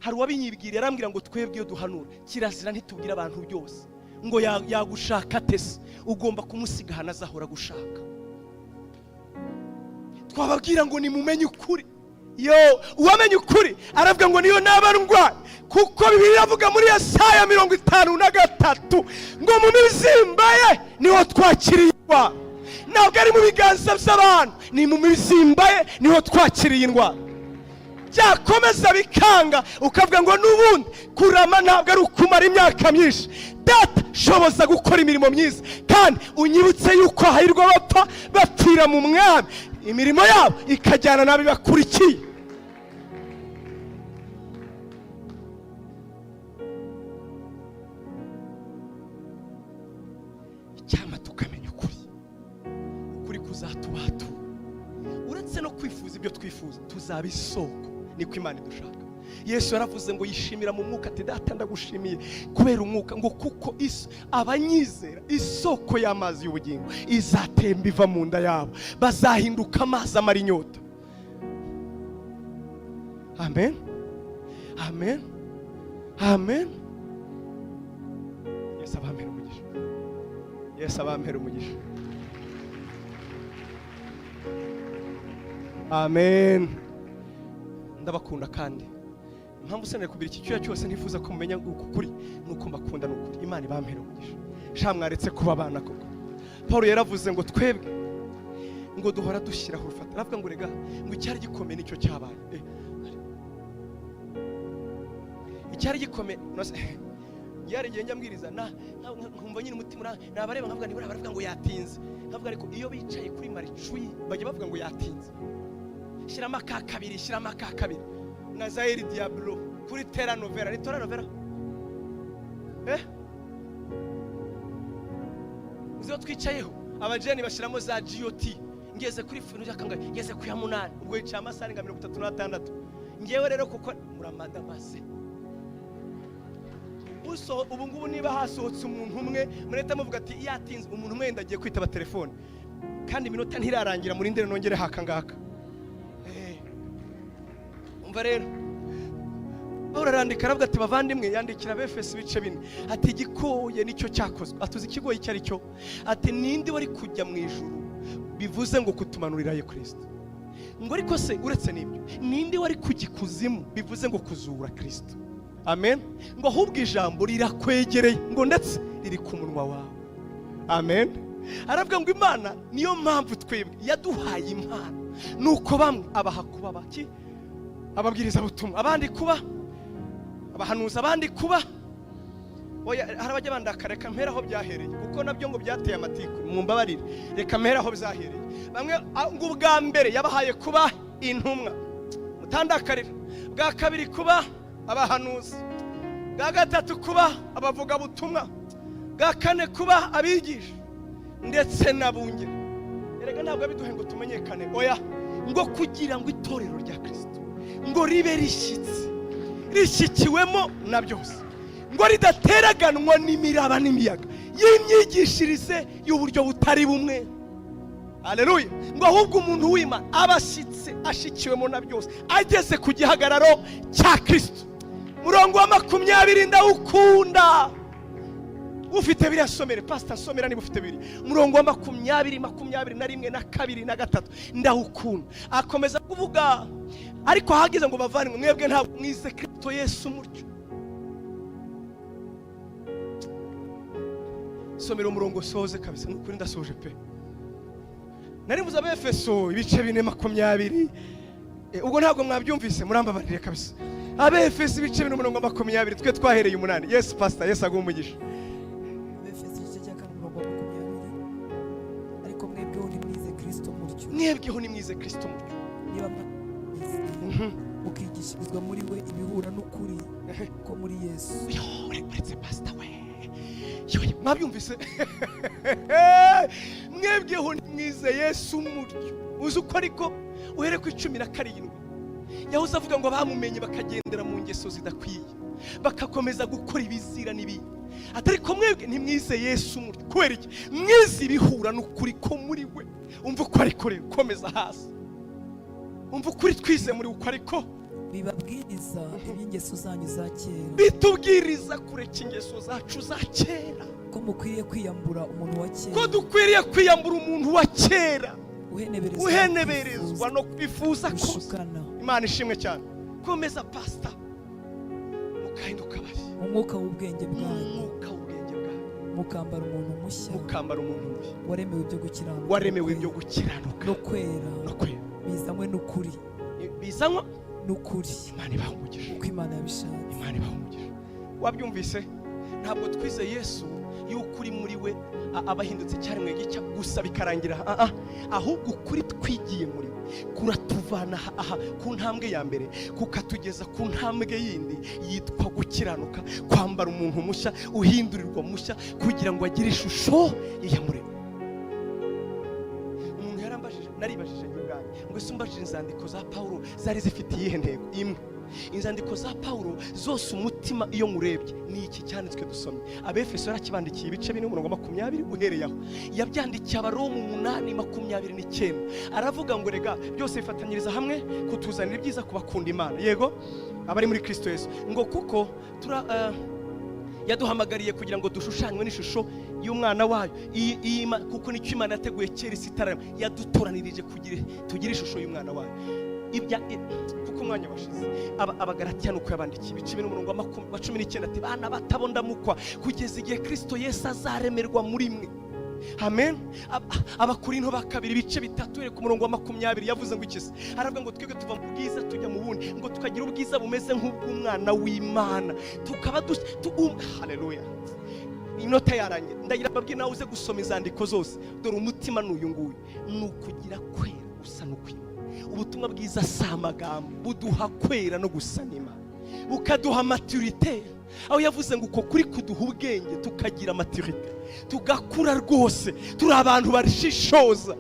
Hari uwabinyibwiriye arambwira ngo twebwe iyo duhanura kirazira ntitubwira abantu byose, ngo yagushaka tese ugomba kumusiga hana azahora gushaka. Twababwira ngo nimumenye ukuri. Yo uwamenye ukuri aravuga ngo niyo naba ndwaye, kuko Bibiliya iravuga muri Yesaya 53 ngo mu mizimba ye niho twakiriye indwara. Ntabwo ari mu biganza by'abantu, ni mu mizimba ye niho twakiriye indwara. Byakomeza bikanga ukavuga ngo n'ubundi kurama ntabwo ari ukumara imyaka myinshi. Data shoboza gukora imirimo myiza, kandi unyibutse yuko hahirwa bapfa bapfira mu mwami, imirimo yabo ikajyana nabi bakurikiye. Icyama tukamenya ukuri kuzatubatu. Uretse no kwifuza ibyo twifuza, tuzaba isoko, niko Imana idushaka. Yesu yaravuze ngo yishimira mu mwuka ati data ndagushimiye kubera umwuka, ngo kuko abanyizera isoko y'amazi y'ubugingo izatemba iva mu nda yabo, bazahinduka amazi amara inyota. Amen, amen, amen. Yesu abampera umugisha, Yesu abampera umugisha. Amen. Ndabakunda kandi impamvu senere kubira iki cyuya cyose ntifuza ko mumenya ukuri nuko mbakunda n'ukuri. Imana ibampera umugisha. Sha mwaretse kuba abana koko. Paulo yaravuze ngo twebwe ngo duhora dushyiraho urufata. Aravuga ngo rega ngo icyari gikomeye nicyo cyabaye. Icyari gikomeye yari genda mbwiriza nkumva nyine umutima nabareba nkavuga nibura baravuga ngo yatinze. Nkavuga ariko iyo bicaye kuri maricuyi bajya bavuga ngo yatinze. Shirama ka kabiri, shirama ka kabiri. Na Zaire Diablo kuri Terra Novera, ni Terra Novera. Uzo twicayeho abajeni bashiramo za GOT. Ngeze kuri funu yakanga, ngeze ku ya 8. Ubwo yica amasari nga 36. Ngewe rero kuko muramada base. Uso ubu ngubu niba hasohotse umuntu umwe mureta muvuga ati yatinze, umuntu umwe ndagiye kwitaba telefone. Kandi iminota ntirarangira muri ndere nongere hakangaka. Rero urarandika aravuga ati bavandimwe, yandikira Befeso ibice 4 ati igikoye nicyo cyakozwe. Atuzi ikigoye cyari cyo, ati ninde wari kujya mu ijuru, bivuze ngo kutumanurira ye Kristo. Ngo ariko se uretse n'ibyo, ninde wari kugikuzimu, bivuze ngo kuzura Kristo. Amen. Ngo ahubwo ijambo rirakwegereye, ngo ndetse riri ku munwa wawe. Amen. Aravuga ngo Imana niyo mpamvu twebwe yaduhaye impano, nuko bamwe abaha kuba baki ababwiriza butumwa, abandi kuba abahanuza, abandi kuba oya harabajya bandakareka mpera aho byahereye, kuko nabyo ngo byateye amatiku mu mbabarire. Reka mpera aho byahereye. Bamwe ngo ubwa mbere yabahaye kuba intumwa mutandakarira, bwa kabiri kuba abahanuzi, bwa gatatu kuba abavuga butumwa, bwa kane kuba abigisha ndetse nabungere. Erega ntabwo abiduhe ngo tumenyekane, oya ngo kugira ngo itorero rya Kristo ngo ribe rishyikiwemo na byose, ngo ridateraganwa n'imiraba n'imiyaga y'imyigishirize y'uburyo butari bumwe. Haleluya. Ngo ahubwo umuntu w'Imana abashyitse ashikiwemo na byose, ageze ku gihagararo cya Kristo. Murongo wa 20 ndawukunda. Ufite biri asomere, pastor somera niba ufite biri. Murongo wa 20, 21 na 2 na 3 ndawukunda. Akomeza kuvuga ariko hageze ngo bavane mwebwe ntabwo mwize Kristo Yesu mutyo. nsomera umurongo soze kabisa n'ukuri ndasoje pe. Nari muza Abefeso ibice 4:20. Ubwo ntabwo mwabyumvise murambabarire kabisa. Abefeso ibice 4:20 twe twahereye 8. Yes pastor, yes aguha umugisha. Abefeso igice cya 4:20. Ariko mwebweho nimwize Kristo mutyo. Mwebweho nimwize Kristo mutyo. Niba mukigishirizwa muri we ibihura n'ukuri ko muri Yesu. Yo, uretse pastor we. Yo, mwabyumvise? Mwebweho nimwize Yesu mutyo. Uzi uko ariko uhere ku 17 yahoze avuga ngo bamumenye bakagendera mu ngeso zidakwiye bakakomeza gukora ibizira n'ibindi. Atari ko mwebwe nimwize Yesu mutyo. Kubera iki? Mwize ibihura n'ukuri ko muri we. Umva uko ariko rero komeza hasi. Umva ukuri twize muri uko ariko bibabwiriza iby'ingeso zanyu za kera. Bitubwiriza kureka ingeso zacu za kera. Ko mukwiriye kwiyambura umuntu wa kera. Ko dukwiriye kwiyambura umuntu wa kera. Uheneberezwa no kwifuza gushukana. Imana ishimwe cyane. Komeza pastor. Mukahinduka bari. Umwuka w'ubwenge bwanyu. Umwuka w'ubwenge bwanyu. Mukambara umuntu mushya. Mukambara umuntu mushya. Waremewe ibyo gukiranuka. Waremewe ibyo gukiranuka. No kwera. No kwera. Bizanywe n'ukuri. Bizanywa n'ukuri. Imana ibahumugisha. Uko Imana yabishatse. Imana ibahumugisha. Wabyumvise? Ntabwo twize Yesu y'ukuri muri we abahindutse cyaremwe gica gusa bikarangira ahubwo ukuri twigiye muri we kuratuvana aha ku ntambwe ya mbere kukatugeza ku ntambwe yindi yitwa gukiranuka, kwambara umuntu mushya uhindurirwa mushya kugira ngo agire ishusho y'iyamuremye. Umuntu yarambajije naribajije ubwanjye ngo sumbajije inzandiko za Paulo zari zifite iyihe ntego imwe. Inzandiko za Paulo zose umutima iyo ngurebye ni iki cyanditswe dusomye. Abefeso yarakibandikiye ibice 4:20 uhereye aho. Yabyandikiye Abaroma 8:29. Aravuga ngo rega byose bifatanyiriza hamwe kutuzanira ibyiza kubakunda Imana. Yego abari muri Kristo Yesu. Ngo kuko yaduhamagariye kugira ngo dushushanywe n'ishusho y'umwana wayo. Kuko nicyo Imana yateguye kera isi itararema. Yadutoranirije kugira tugire ishusho y'umwana wayo. Kuko umwanya washize Abagalatiya nuko yabandikiye ibice 19 ati bana batabonda mukwa kugeza igihe Kristo Yesu azaremerwa muri mwe. Amen. Abakorinto ba 2 ibice 3 ku murongo wa 20 yavuze ngo ikise aravuga ngo twebwe tuva mu bwiza tujya mu bundi ngo tukagira ubwiza bumeze nk'ubw'umwana w'Imana tukaba haleluya. Inota yarangiye ndagira babwiye nawe uze gusoma izandiko zose dore umutima n'uyu nguyu nukugira kwera gusa n'ukwima. Ubutumwa bwiza samagambo buduha kwera no gusanima bukaduha maturité. Aho yavuze ngo uko kuri kuduha ubwenge tukagira maturité tugakura rwose turi abantu barishishoza.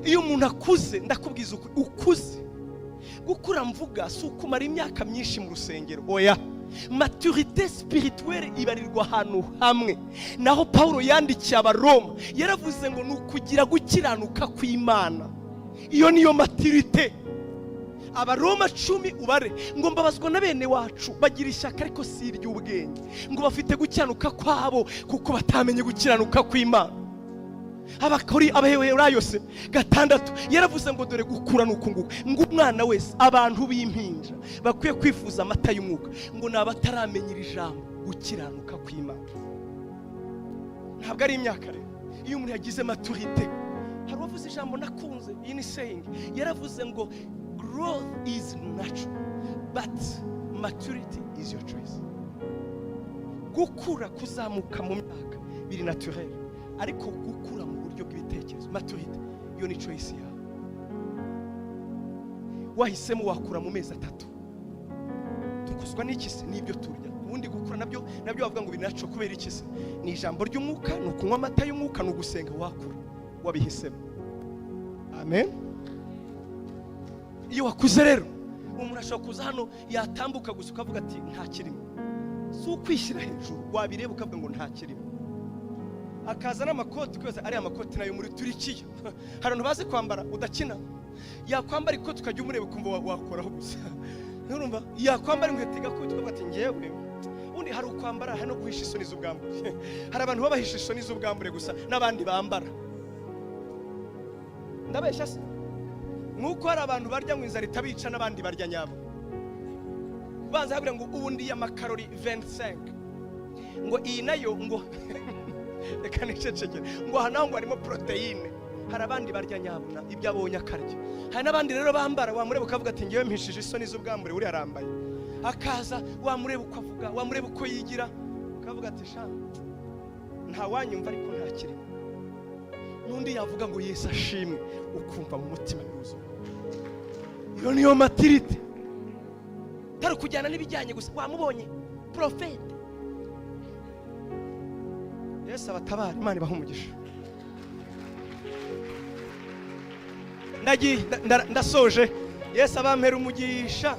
Iyo umuntu akuze ndakubwiza ukuze gukura mvuga si ukumara imyaka myinshi mu rusengero oya. Maturité spirituelle ibarirwa ahantu hamwe. Naho Paulo yandikiye Abaroma yaravuze ngo nukugira gukiranuka kw'Imana. Iyo niyo maturité. Abaroma 10 ubare ngo mbabazwa na bene wacu bagira ishyaka ariko si iry'ubwenge ngo bafite gukiranuka kwabo kuko batamenye gukiranuka kw'Imana. Abaheburayo 6 yaravuze ngo dore gukura nukunguka ngo umwana wese abantu b'impinja bakwiye kwifuza amata y'umwuka ngo nabataramenyira ijambo gukiranuka kw'Imana. Ntabwo ari imyaka rero. Iyo umuntu yagize maturité hari uvuze ijambo nakunze iyi ni saying yaravuze ngo growth is natural but maturity is your choice. Gukura kuzamuka mu myaka biri naturel ariko gukura mu buryo bw'ibitekerezo maturity yo ni choice yawe. Wahisemo wakura mu mezi 3 tukuzwa n'ikise n'ibyo turya ubundi gukura nabyo bavuga ngo binaco kubera ikise ni ijambo ry'umwuka no kunywa amata y'umwuka no gusenga wakura wabihisemo. Amen. Iyo wakuze rero umuntu ashobora kuza hano yatambuka gusa ukavuga ati nta kirimo. Si ukwishyira hejuru wabireba ukavuga ngo nta kirimo. Akaza n'amakoti kwese ari amakoti nayo muri Turikiya. Hari abantu bazi kwambara udakina. Yakwambara ikoti ukajya umureba kumva wakoraho gusa. Nurumva yakwambara inkweto igakoti ukavuga ati ngewe undi hari ukwambara hano guhisha isoni z'ubwambure. Hari abantu babahisha isoni z'ubwambure gusa n'abandi bambara. Ndabeshya se nuko hari abantu barya ngo inzara itabica n'abandi barya nyabo. Banza habira ngo ubundi ya makarori 25 ngo iyi nayo ngo reka nicecekere ngo aha naho ngo harimo poroteyine. Hari abandi barya nyabuna ibyo abonye akarya, hari n'abandi rero bambara wamureba ukavuga ati ngewe mpishije isoni z'ubwambure uri arambaye, akaza wamureba uko avuga, wamureba uko yigira, ukavuga ati sha nta wanyumva ariko nta kirimo. N'undi yavuga ngo Yesu ashimwe, ukumva mu mutima yuzuye. Iyo niyo matirite, tari kujyana n'ibijyanye gusa. Wamubonye profete, Yesu abatabara, Imana ibaha umugisha. Ndasoje. Yesu abampera umugisha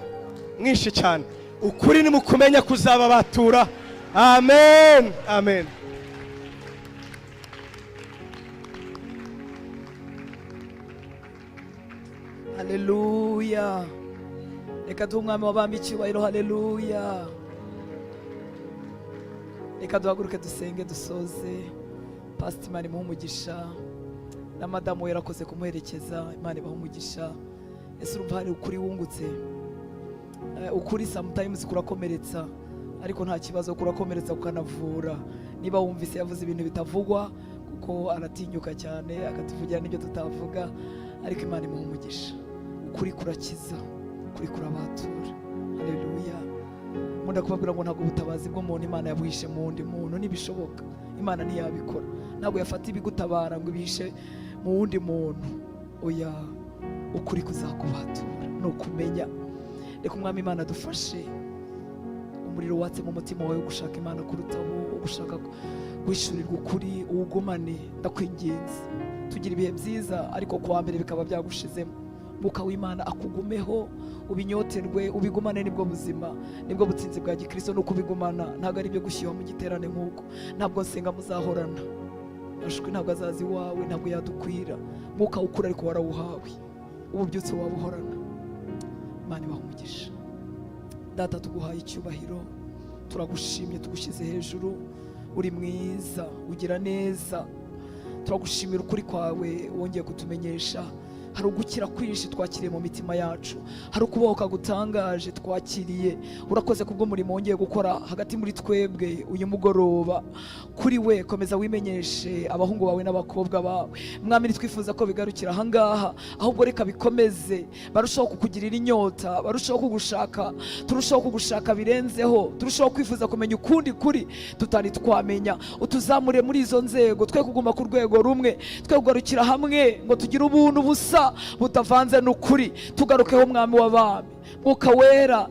mwinshi cyane. Ukuri ni mukumenya kuzaba batura. Amen, amen. Haleluya. Reka duhe umwami w'abami icyubahiro. Haleluya. Reka duhaguruke dusenge dusoze. Pastor Imana imuhe umugisha, na madamu we yarakoze kumuherekeza. Imana ibahe umugisha. Ese urumva hari ukuri wungutse? Ukuri sometimes kurakomeretsa, ariko nta kibazo, kurakomeretsa kukanavura. Niba wumvise yavuze ibintu bitavugwa, kuko aratinyuka cyane akatuvugira n'ibyo tutavuga, ariko Imana imuhe umugisha. Ukuri kurakiza, ukuri kurabatura. Haleluya. Munda kubabwira ngo ntabwo ubutabazi bw'umuntu Imana yabuhishe mu wundi muntu, nibishoboka Imana ntiyabikora. Ntabwo yafata ibigutabara ngo ibihishe mu wundi muntu. Oya, ukuri kuzakubatura no kumenya. Reka umwami Imana dufashe, umuriro watse mu mutima wawe gushaka Imana kurutaho, gushaka guhishurirwa ukuri, uwugumane. Ndakwinginze tugira ibihe byiza, ariko kuwa mbere bikaba byagushizemo. Mwuka w'Imana akugumeho, ubinyoterwe, ubigumane. Nibwo buzima, nibwo butsinzi bwa gikristo, no kubigumana. Ntabwo ari byo gushyuha mu giterane nk'uko. Ntabwo nsenga muzahorana, ashwe ntabwo azazi wawe, ntabwo yadukwira. Mwuka ukura ariko warawuhawe, ububyutse wabuhorana. Imana ibahe umugisha. Data, tuguhaye icyubahiro, turagushimye, tugushyize hejuru. Uri mwiza, ugira neza. Turagushimira ukuri kwawe wongeye kutumenyesha. Hari ugukira kwinshi twakiriye mu mitima yacu, hari ukubohoka gutangaje twakiriye. Urakoze kubwo murimo wongeye gukora hagati muri twebwe uyu mugoroba. Kuri we komeza wimenyeshe abahungu bawe n'abakobwa bawe. Mwami, twifuza ko bigarukira aha ngaha, ahubwo reka bikomeze, barushaho kukugirira inyota, barushaho kugushaka, turushaho kugushaka birenzeho, turushaho kwifuza kumenya ukundi kuri tutari twamenya. Utuzamure muri izo nzego, twe kuguma ku rwego rumwe, twe kugarukira hamwe ngo tugire ubuntu busa butavanze n'ukuri. Tugarukeho mwami w'abami. Mwuka wera,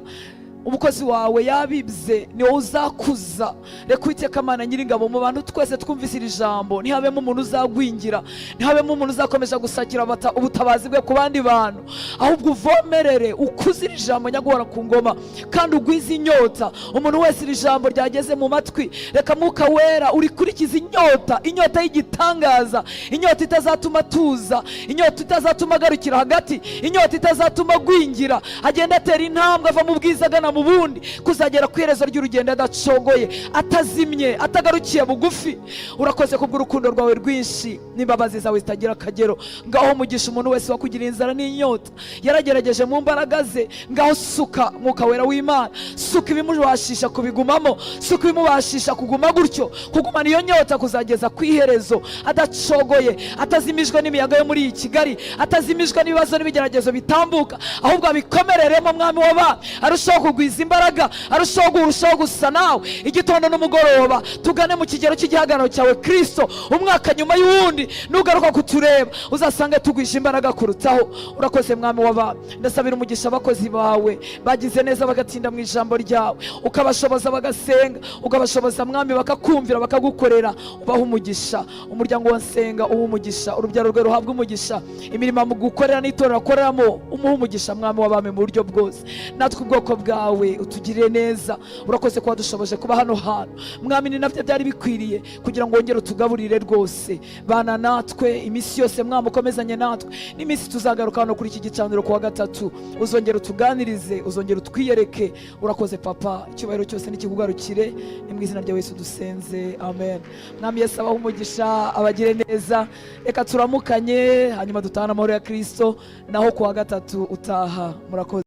umukozi wawe yabibye, ni wowe uzakuza. Reka Uwiteka Mana Nyiringabo, mu bantu twese twumvise iri jambo, ntihabemo umuntu uzagwingira, ntihabemo umuntu uzakomeza gusakira ubutabazi bwe ku bandi bantu, ahubwo uvomerere, ukuze iri jambo nyaguhora ku ngoma, kandi ugwize inyota umuntu wese iri jambo ryageze mu matwi. Reka Mwuka wera urikurikiza inyota, inyota y'igitangaza, inyota itazatuma tuza, inyota itazatuma agarukira hagati, inyota itazatuma agwingira, agenda atera intambwe ava mu bwiza agana mu bundi, kuzagera ku iherezo ry'urugendo adacogoye, atazimye, atagarukiye bugufi. Urakoze kubw'urukundo rwawe rwinshi n'imbabazi zawe zitagira akagero. Ngaho mugisha umuntu wese wakugiriye inzara n'inyota, yaragerageje mu mbaraga ze. Ngaho suka Mwuka wera w'Imana, suka ibimubashisha kubigumamo, suka ibimubashisha kuguma gutyo, kugumana iyo nyota kuzageza ku iherezo adacogoye, atazimijwe n'imiyaga yo muri iyi Kigali, atazimijwe n'ibibazo n'ibigeragezo bitambuka, ahubwo abikomereremo mwami w'abami, arushaho kugwiza imbaraga, arushaho gusa nawe igitondo n'umugoroba. Tugane mu kigero cy'igihagararo cyawe Kristo, umwaka nyuma y'uwundi nugaruka kutureba uzasanga tugwisha imbaraga kurutaho. Urakoze mwami w'abami. Ndasabira umugisha abakozi bawe bagize neza bagatinda mu ijambo ryawe, ukabashoboza bagasenga, ukabashoboza mwami bakakumvira bakagukorera. Ubaha umugisha umuryango wa Nsenga, uha umugisha urubyaro rwe ruhabwa umugisha, imirimo mu gukorera n'itorero akoreramo umuha umugisha mwami w'abami mu buryo bwose. Natwe ubwoko bwawe utugirire neza. Urakoze kuba dushoboje kuba hano hantu mwami, ni nabyo byari bikwiriye kugira ngo wongere utugaburire rwose. Bana natwe iminsi yose mwami, ukomezanye natwe n'iminsi tuzagaruka hano kuri iki gicaniro kuwa gatatu. Uzongere utuganirize, uzongere utwiyereke. Urakoze papa, icyubahiro cyose nikikugarukire, ni mu izina rya Yesu dusenze, amen. Mwami Yesu abahe umugisha, abagire neza. Reka turamukanye hanyuma dutahane amahoro ya Kristo, naho kuwa gatatu utaha. Murakoze.